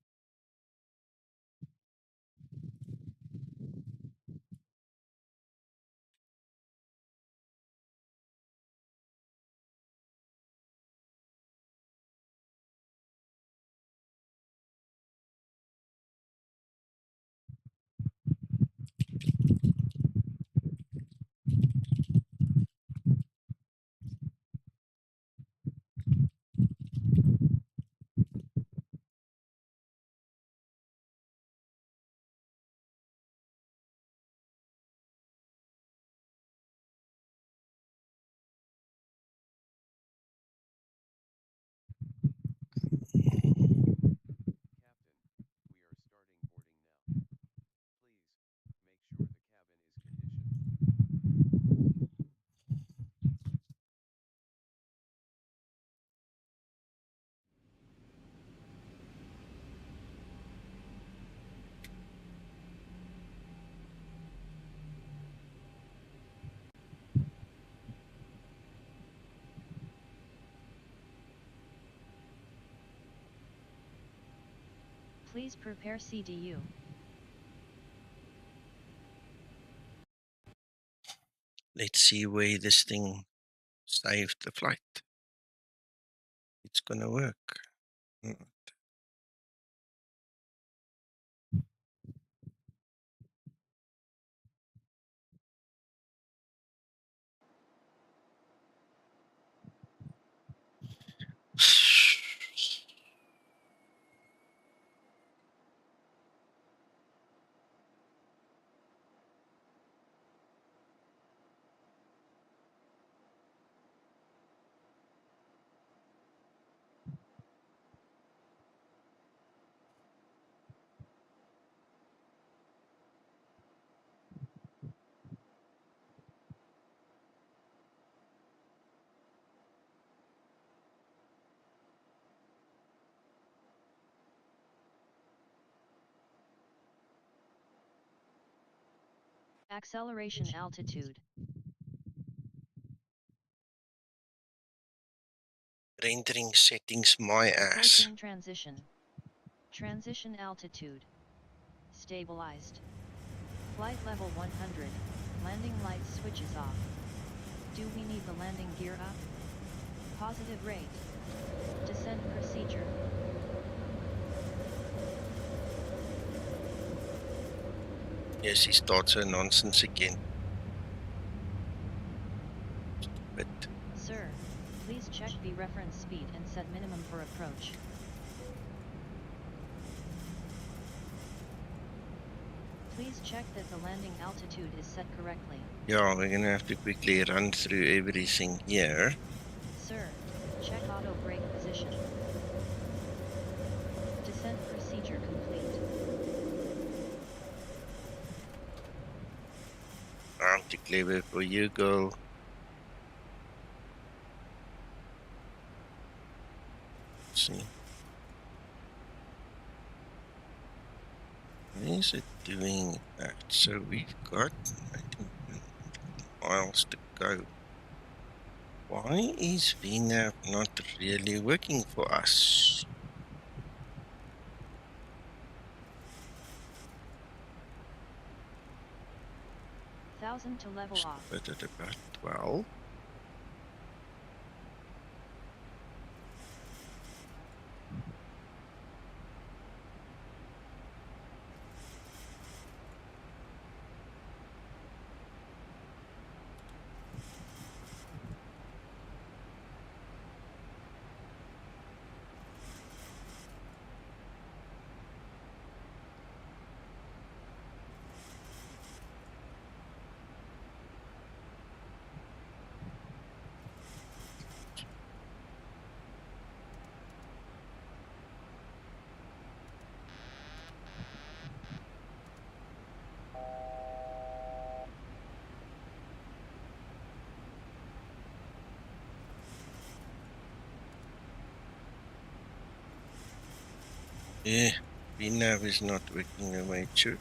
Speaker 3: Please prepare CDU.
Speaker 1: Let's see where this thing saved the flight. It's going to work.
Speaker 3: Acceleration altitude.
Speaker 1: Rendering settings, my ass.
Speaker 3: Approaching transition. Transition altitude. Stabilized. Flight level 100. Landing lights switches off. Do we need the landing gear up? Positive rate. Descent procedure.
Speaker 1: Yes, he starts her nonsense again. But
Speaker 3: Sir, please check the reference speed and set minimum for approach. Please check that the landing altitude is set correctly.
Speaker 1: yeah, we're gonna have to quickly run through everything here.
Speaker 3: Sir, check auto brake position. Descent procedure complete.
Speaker 1: I'm too clever for you, girl. Let's see. Why is it doing that? So we've got 19 miles to go. Why is VNAV not really working for us?
Speaker 3: 1000 to level off.
Speaker 1: Split at about 12. Yeah, VNAV is not working the way it should.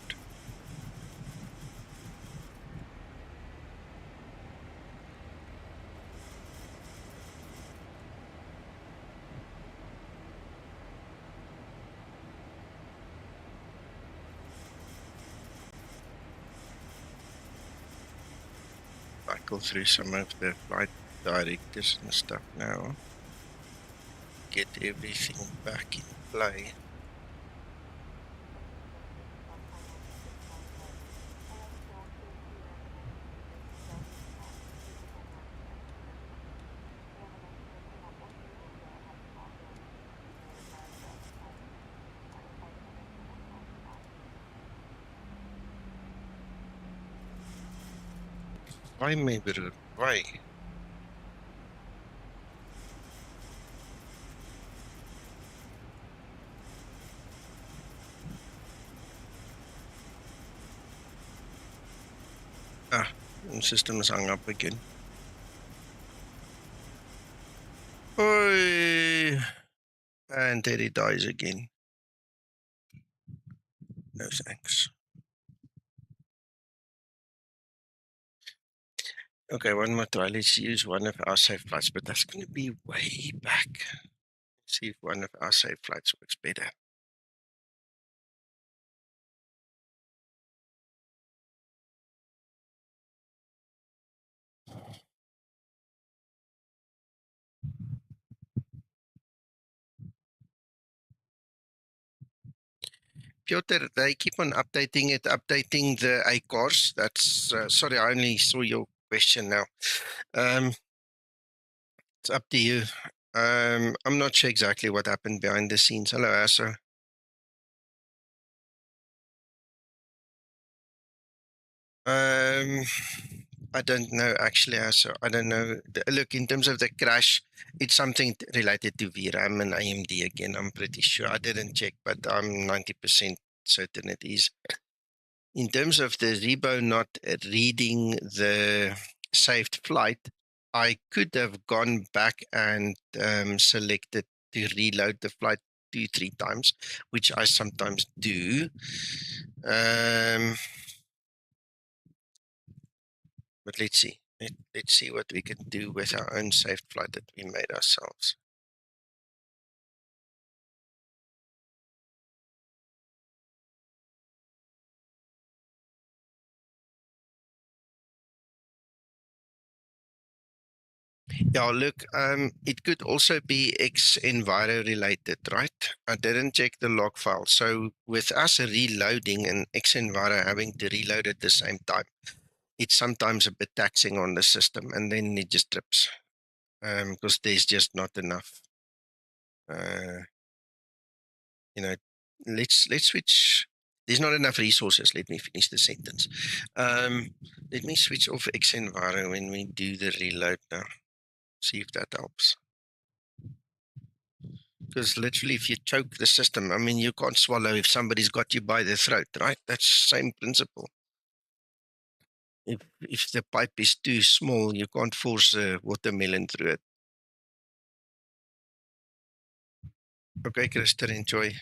Speaker 1: Cycle through some of the flight directors and stuff now. Get everything back in play. Why maybe why? Ah, the system is hung up again. Oi! And there he dies again. No thanks. Okay, one more try. Let's use one of our safe flights, but that's going to be way back. See if one of our safe flights works better. Piotr, they keep on updating it, updating the EICAS. That's sorry, I only saw your question now. It's up to you. I'm not sure exactly what happened behind the scenes. Hello, Asa. I don't know actually, Asa. I don't know. Look, in terms of the crash, it's something related to VRAM and AMD again. I'm pretty sure. I didn't check, but I'm 90% certain it is. In terms of the Zibo not reading the saved flight, I could have gone back and selected to reload the flight 2-3 times, which I sometimes do. But let's see. Let's see what we can do with our own saved flight that we made ourselves. Yeah, look, it could also be xEnviro related, right? I didn't check the log file. So with us reloading and xEnviro having to reload at the same time, it's sometimes a bit taxing on the system, and then it just trips because there's just not enough. You know, let's switch. There's not enough resources. Let me finish the sentence. Let me switch off xEnviro when we do the reload now. See if that helps. Because literally, if you choke the system, I mean, you can't swallow if somebody's got you by the throat, right? That's the same principle. If the pipe is too small, you can't force a watermelon through it. Okay, Christer, enjoy.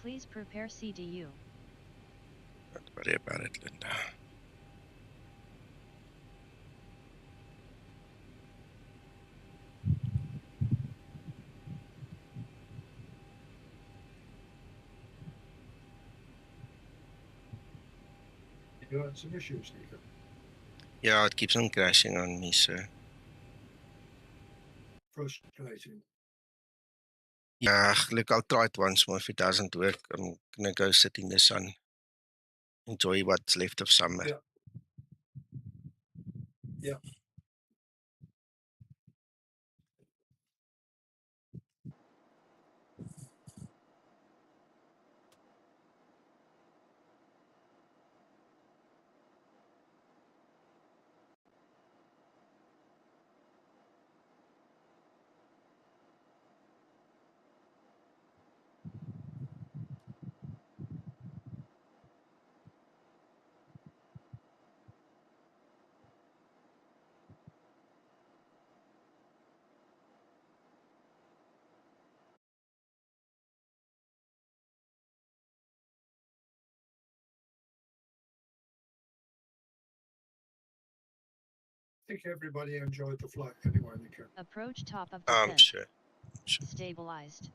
Speaker 3: Please prepare CDU.
Speaker 1: Don't worry about it, Linda.
Speaker 8: You had some issues, Nico?
Speaker 1: Yeah, it keeps on crashing on me, so.
Speaker 8: Frustrating.
Speaker 1: Yeah, look, I'll try it once more. If it doesn't work, I'm gonna go sit in the sun. Enjoy what's left of summer.
Speaker 8: Yeah. Yeah. I think everybody enjoyed the flight anyway, Nico.
Speaker 3: Approach top of
Speaker 1: I'm
Speaker 3: descent.
Speaker 1: sure.
Speaker 3: Stabilized.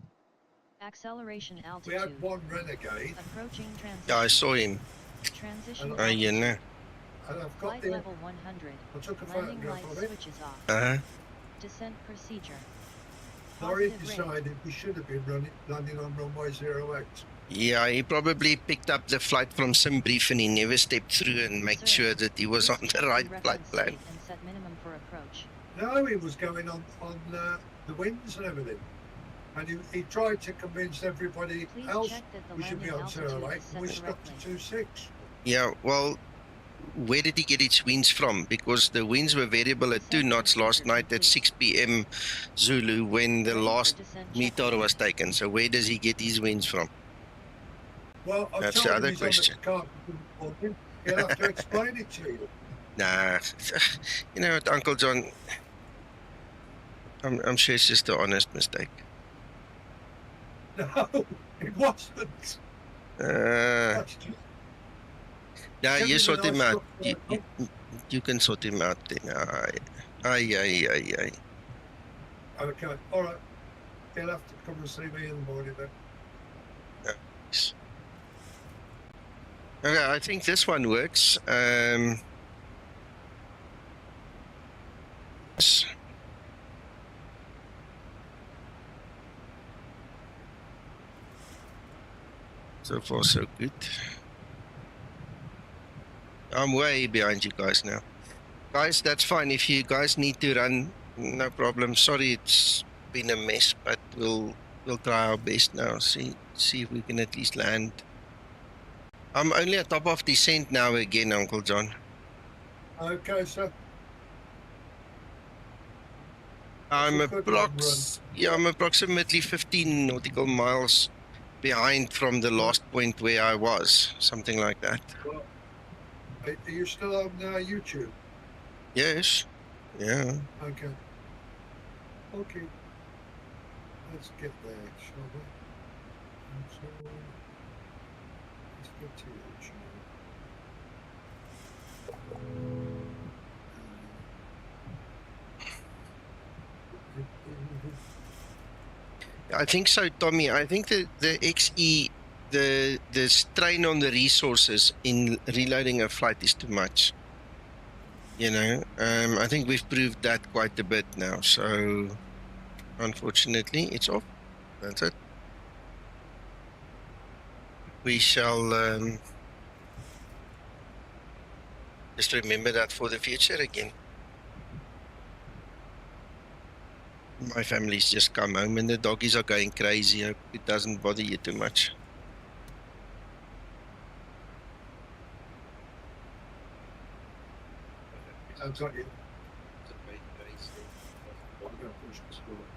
Speaker 3: Acceleration
Speaker 8: We
Speaker 3: altitude.
Speaker 8: had one renegade,
Speaker 3: Approaching transition.
Speaker 1: Yeah, I saw him.
Speaker 3: Transition
Speaker 8: Oh,
Speaker 1: You know.
Speaker 8: and I've got
Speaker 3: Flight
Speaker 8: the.
Speaker 3: level 100.
Speaker 8: I took a
Speaker 3: Landing
Speaker 8: photograph
Speaker 3: light
Speaker 8: of it.
Speaker 3: switches off.
Speaker 1: Uh-huh.
Speaker 3: Descent procedure.
Speaker 8: Laurie
Speaker 3: Positive rate.
Speaker 8: decided we should have been landing on runway 08.
Speaker 1: Yeah, he probably picked up the flight from some brief and he never stepped through and made
Speaker 3: Sir,
Speaker 1: sure that he was
Speaker 3: please
Speaker 1: on
Speaker 3: check
Speaker 1: the right
Speaker 3: reference
Speaker 1: flight plan.
Speaker 3: state and set minimum for approach.
Speaker 8: No, he was going on the winds and everything. And he tried to convince everybody
Speaker 3: Please
Speaker 8: else
Speaker 3: check that the
Speaker 8: we should be
Speaker 3: landing
Speaker 8: on
Speaker 3: altitude
Speaker 8: 08,
Speaker 3: is
Speaker 8: and we
Speaker 3: set
Speaker 8: stuck to
Speaker 3: correctly.
Speaker 8: 26.
Speaker 1: Yeah, well, where did he get its winds from? Because the winds were variable at 2
Speaker 3: Descent
Speaker 1: knots last
Speaker 3: procedure
Speaker 1: night at
Speaker 3: complete.
Speaker 1: 6 p.m. Zulu when the
Speaker 3: Ready for
Speaker 1: last
Speaker 3: descent
Speaker 1: meteor
Speaker 3: checklist.
Speaker 1: was taken. So where does he get his winds from?
Speaker 8: Well, I've
Speaker 1: That's the
Speaker 8: told him
Speaker 1: other
Speaker 8: he's
Speaker 1: question.
Speaker 8: on the car. He'll have to explain it to you.
Speaker 1: Nah, you know what, Uncle John, I'm sure it's just an honest mistake.
Speaker 8: No, it wasn't. That's just,
Speaker 1: Yeah,
Speaker 8: Kerry
Speaker 1: you
Speaker 8: and
Speaker 1: sort
Speaker 8: I
Speaker 1: him out.
Speaker 8: struck
Speaker 1: You can sort him out then. Aye.
Speaker 8: Okay, all right. He'll have to come and see me in the morning then.
Speaker 1: Nice. Okay, I think this one works. So far, so good. I'm way behind you guys now. Guys, that's fine. If you guys need to run, no problem. Sorry, it's been a mess, but we'll try our best now. See if we can at least land. I'm only at top of descent now again, Uncle John.
Speaker 8: Okay, sir.
Speaker 1: I'm
Speaker 8: That's a good long run.
Speaker 1: I'm approximately 15 nautical miles behind from the last point where I was, something like that.
Speaker 8: Well, are you still on YouTube?
Speaker 1: Yes. Yeah.
Speaker 8: Okay. Okay. Let's get there, shall we? And so, let's get to YouTube.
Speaker 1: I think so, Tommy. I think the XE, the strain on the resources in reloading a flight is too much. You know, I think we've proved that quite a bit now. So, unfortunately, it's off. That's it. We shall just remember that for the future again. My family's just come home and the doggies are going crazy. I hope it doesn't bother you too much.
Speaker 8: I've got you. I'm going to push this forward.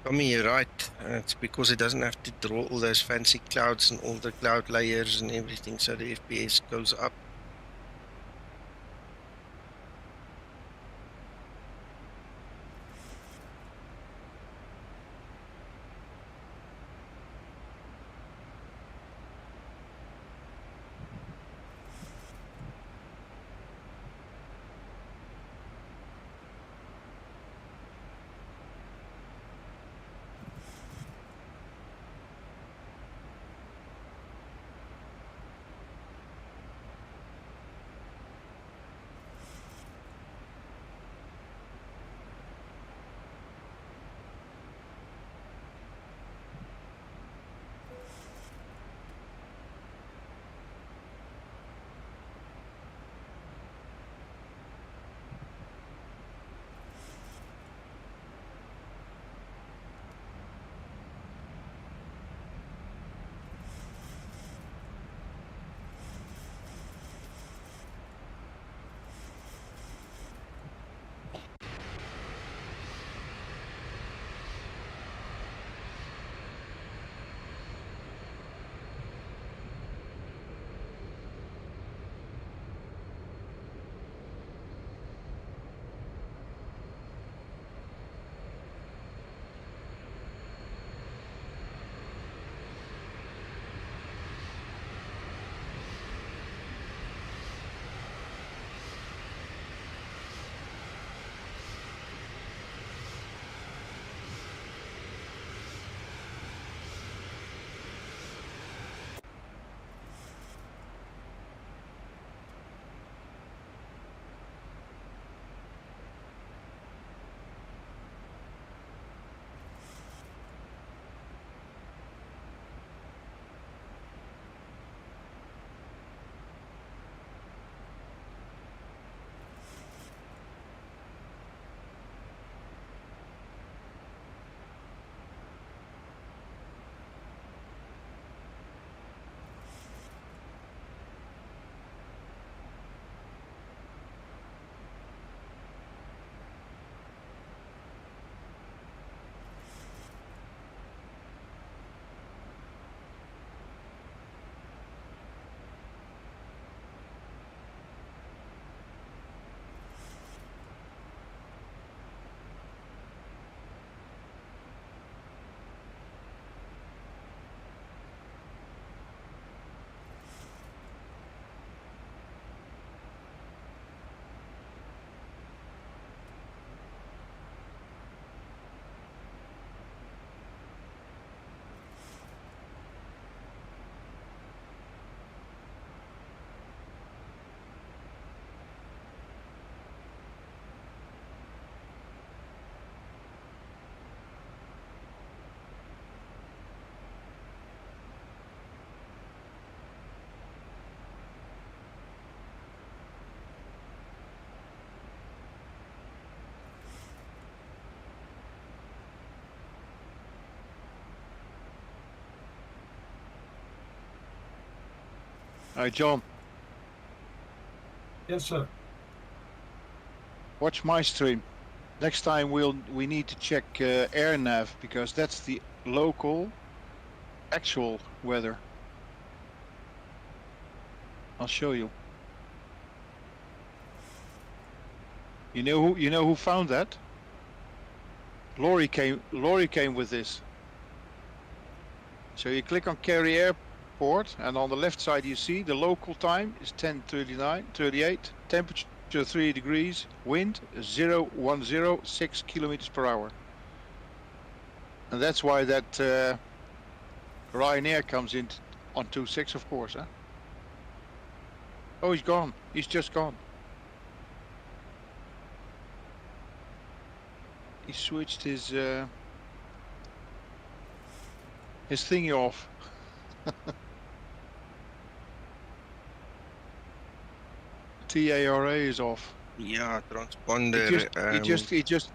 Speaker 1: Tommy, you're right. It's because it doesn't have to draw all those fancy clouds and all the cloud layers and everything, so the FPS goes up.
Speaker 9: Hi, John.
Speaker 8: Yes, sir.
Speaker 9: Watch my stream. Next time we need to check air nav because that's the local actual weather. I'll show you. You know who found that? Laurie came with this. So you click on Kerry Airport and on the left side you see the local time is 10:38, temperature 3 degrees, wind 0.106 kilometers per hour. And that's why that Ryanair comes in on 26, of course. Huh? Oh, he's gone. He's just gone. He switched his thingy off. TARA is off.
Speaker 1: Yeah, transponder.
Speaker 9: He just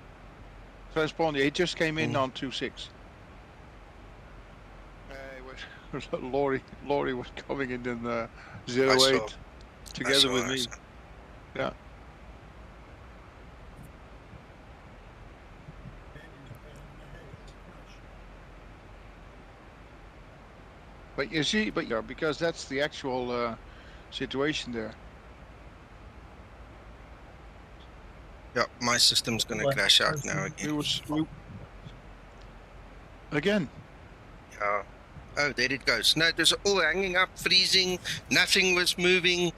Speaker 9: transponder. He just came in on 26. Laurie was coming in 08 together with me. Yeah. But you see, because that's the actual situation there.
Speaker 1: Yeah, my system's gonna crash out now again.
Speaker 9: Again?
Speaker 1: Yeah. Oh, there it goes. No, it was all hanging up, freezing, nothing was moving,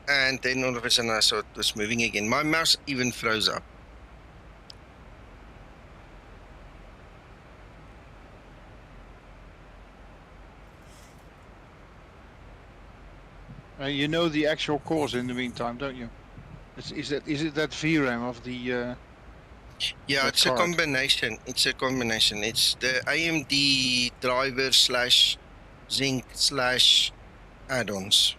Speaker 1: and then all of a sudden I saw it was moving again. My mouse even froze up.
Speaker 9: You know the actual cause in the meantime, don't you? Is it that VRAM of the?
Speaker 1: Yeah, it's
Speaker 9: card?
Speaker 1: a combination. It's a combination. It's the AMD driver / Zink / add-ons.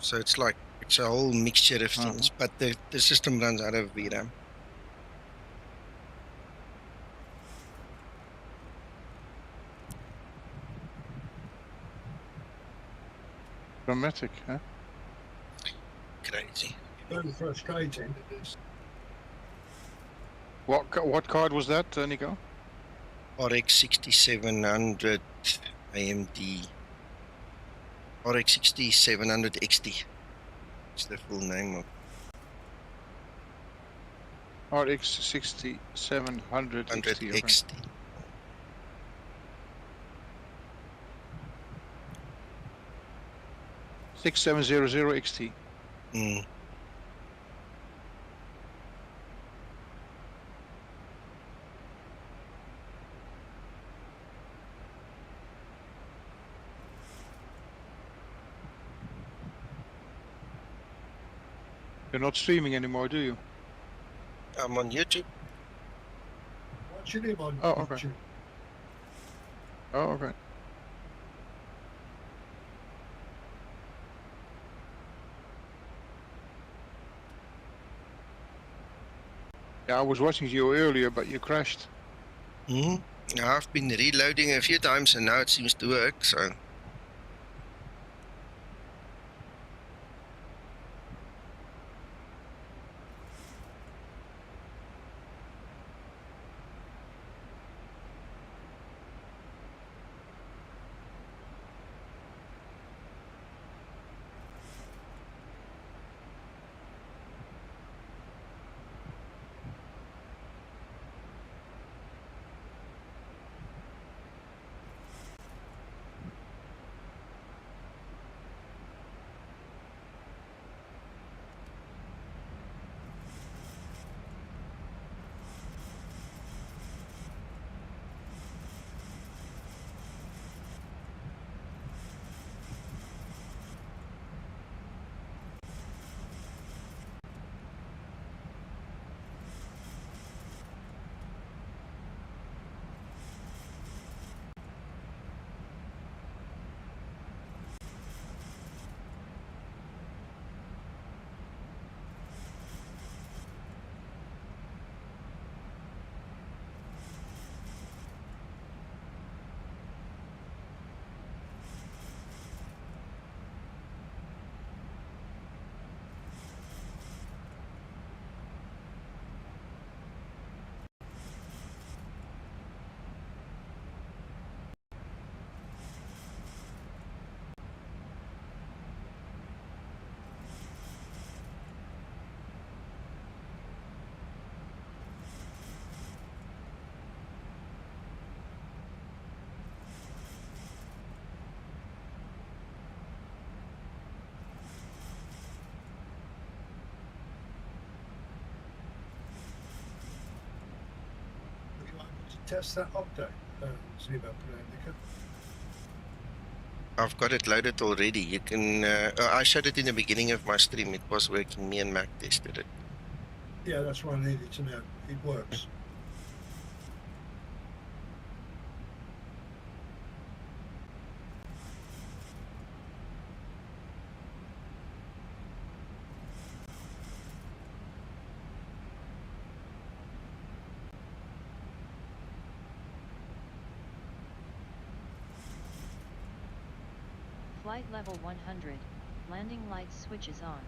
Speaker 1: So it's like it's a whole mixture of things. But the system runs out of VRAM.
Speaker 9: Dramatic, huh?
Speaker 1: Crazy.
Speaker 8: Very frustrating.
Speaker 9: What card was that, Nico?
Speaker 1: RX 6700 AMD. RX 6700 XT. It's the full name of
Speaker 9: RX 6700 XT. Okay.
Speaker 1: XT.
Speaker 9: Okay. 6700 XT. You're not streaming anymore, do you?
Speaker 1: I'm on YouTube.
Speaker 8: Watching him on
Speaker 9: Oh,
Speaker 8: YouTube.
Speaker 9: okay. Oh, okay. Yeah, I was watching you earlier, but you crashed.
Speaker 1: I've been reloading a few times and now it seems to work, so.
Speaker 8: test that update, Zibomod Changelog?
Speaker 1: I've got it loaded already. You can. I showed it in the beginning of my stream. It was working. Me and Mac tested it.
Speaker 8: Yeah, that's what I needed to know. It works.
Speaker 3: Flight level 100, landing lights switches on.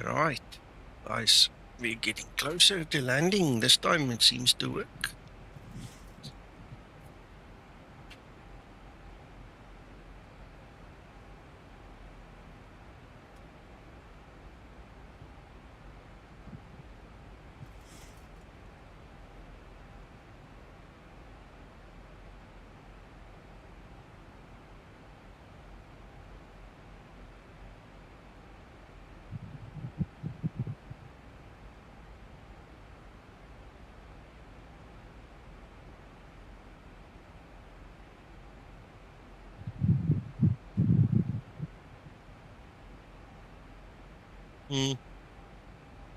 Speaker 1: Right, guys, we're getting closer to landing. This time it seems to work.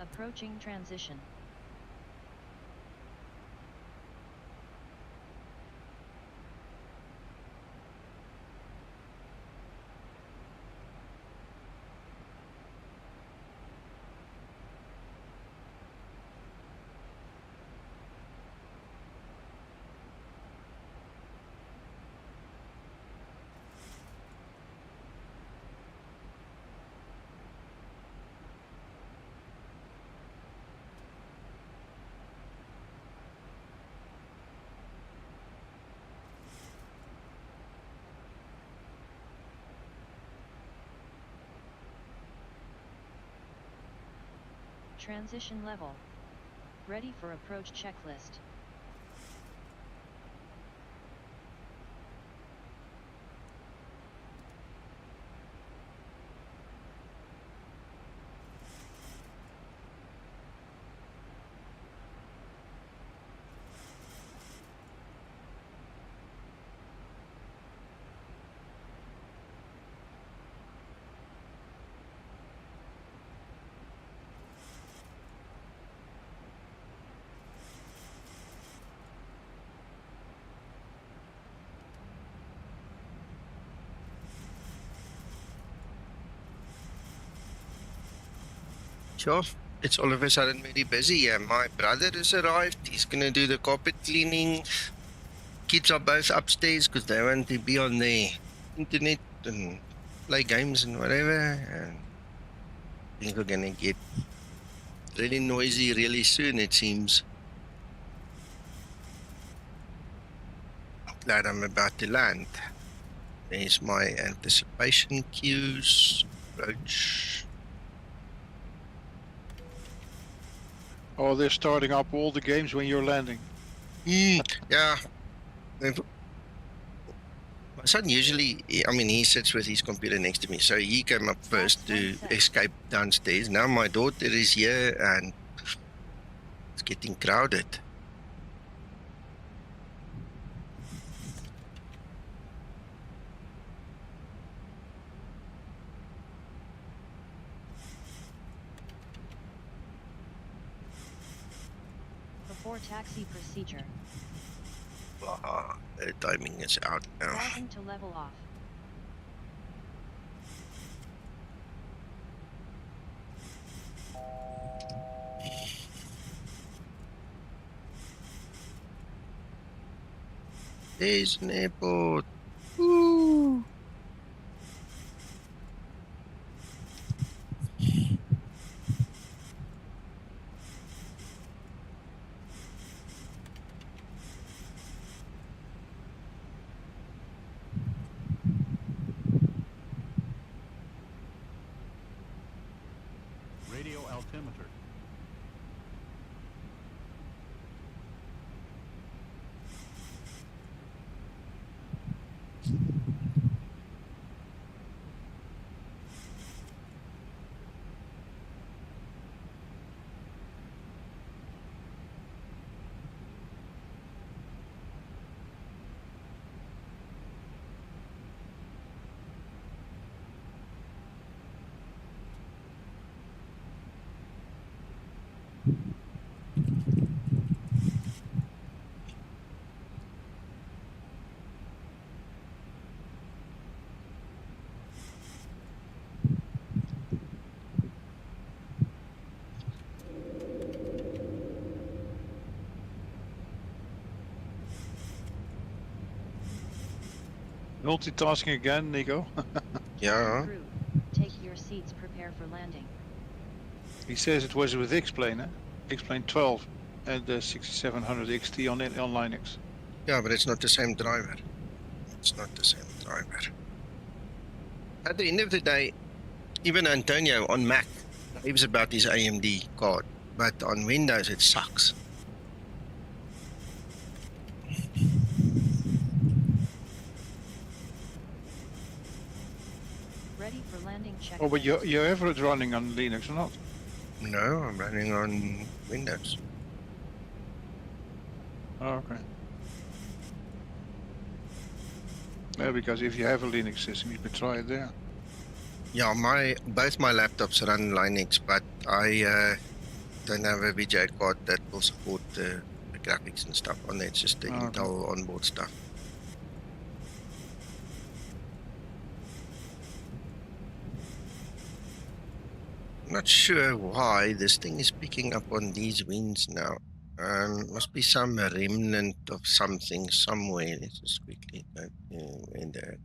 Speaker 3: Approaching transition. Transition level. Ready for approach checklist.
Speaker 1: Sure, it's all of a sudden very busy. Yeah, my brother has arrived. He's gonna do the carpet cleaning. Kids are both upstairs because they want to be on the internet and play games and whatever. And I think we're gonna get really noisy really soon, it seems. Glad I'm about to land. There's my anticipation cues. Approach.
Speaker 9: Oh, they're starting up all the games when you're landing.
Speaker 1: Yeah. My son usually, I mean, he sits with his computer next to me, so he came up first to escape downstairs. Now my daughter is here, and getting crowded.
Speaker 3: Before taxi procedure.
Speaker 1: The timing is out now.
Speaker 3: Pausing to level off.
Speaker 1: There's an airport. Woo!
Speaker 10: Radio altimeter.
Speaker 9: Multitasking again, Nico.
Speaker 1: Yeah.
Speaker 3: Crew, take your seats, prepare for landing.
Speaker 9: He says it was with X-Plane, eh? X-Plane 12 and the 6700 XT on Linux.
Speaker 1: Yeah, but it's not the same driver. It's not the same driver. At the end of the day, even Antonio on Mac raves about his AMD card, but on Windows it sucks.
Speaker 3: Ready for landing check.
Speaker 9: Oh, but you have it running on Linux or not?
Speaker 1: No, I'm running on Windows.
Speaker 9: Oh, okay. Yeah, because if you have a Linux system, you can try it there.
Speaker 1: Yeah, both my laptops run Linux, but I don't have a VGA card that will support the graphics and stuff on it. It's just the Intel onboard stuff. Not sure why this thing is picking up on these winds now. Must be some remnant of something somewhere. Let's just quickly go in there.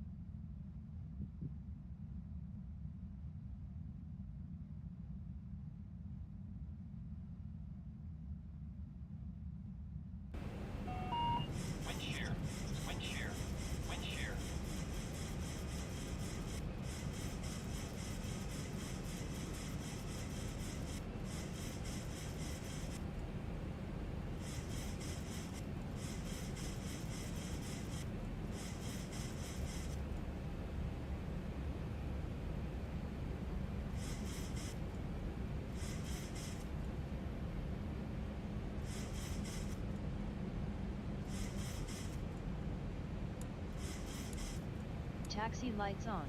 Speaker 3: Taxi lights on.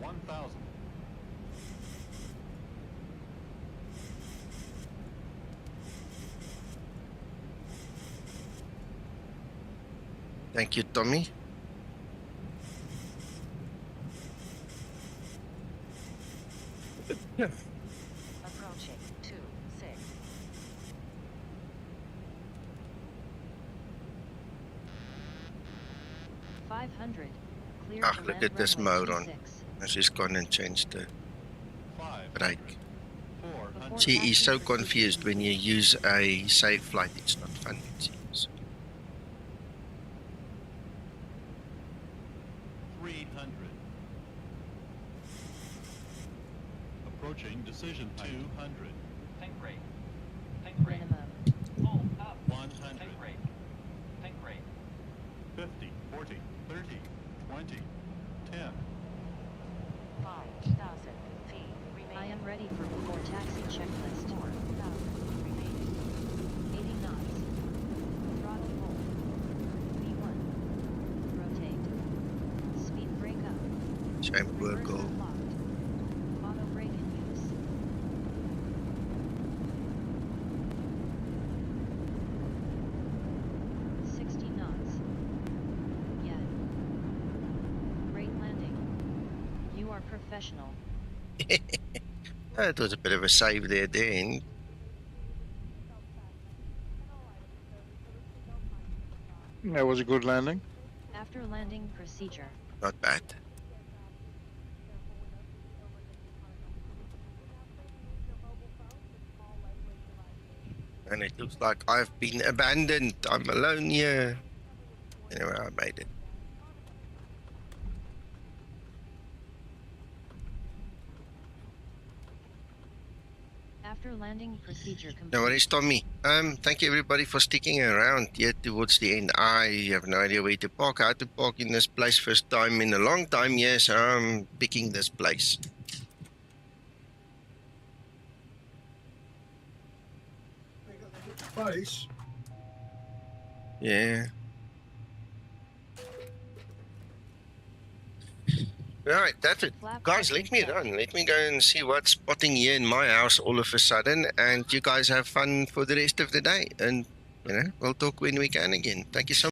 Speaker 10: 1000.
Speaker 1: Thank you, Tommy.
Speaker 7: Approaching 26.
Speaker 3: Clear
Speaker 1: Ah,
Speaker 3: to
Speaker 1: look
Speaker 3: land
Speaker 1: at this
Speaker 3: runway
Speaker 1: mode on.
Speaker 3: 26.
Speaker 1: Let's just go and change the
Speaker 10: 500.
Speaker 1: brake.
Speaker 10: 400.
Speaker 1: See, he's so confused when you use a safe flight. It's not fun, it seems.
Speaker 10: 300. Approaching decision 200.
Speaker 11: Think rate. Think rate.
Speaker 3: Minimum.
Speaker 11: Pull up.
Speaker 10: 100.
Speaker 11: Think rate. Think rate.
Speaker 10: 50, 40, 30, 20, 10.
Speaker 7: 5,000 feet remaining.
Speaker 3: I am ready for before taxi checklist.
Speaker 7: 4,000 remaining.
Speaker 1: Shame, poor
Speaker 3: Reverse
Speaker 1: girl.
Speaker 3: unlocked. Auto brake in use. "60 knots. Yeah. Great landing. You are professional."
Speaker 1: It was a bit of a save there at the end.
Speaker 9: That was a good landing.
Speaker 3: After landing procedure.
Speaker 1: Not bad. And it looks like I've been abandoned. I'm alone here. Anyway, I made it.
Speaker 3: After landing procedure complete.
Speaker 1: No worries, Tommy. Thank you everybody for sticking around here towards the end. I have no idea where to park, how to park in this place. First time in a long time, yes, I'm picking this place.
Speaker 8: Face.
Speaker 1: Yeah. Right, that's it. Guys, let me run. Let me go and see what's spotting here in my house all of a sudden. And you guys have fun for the rest of the day. And, you know, we'll talk when we can again. Thank you so much.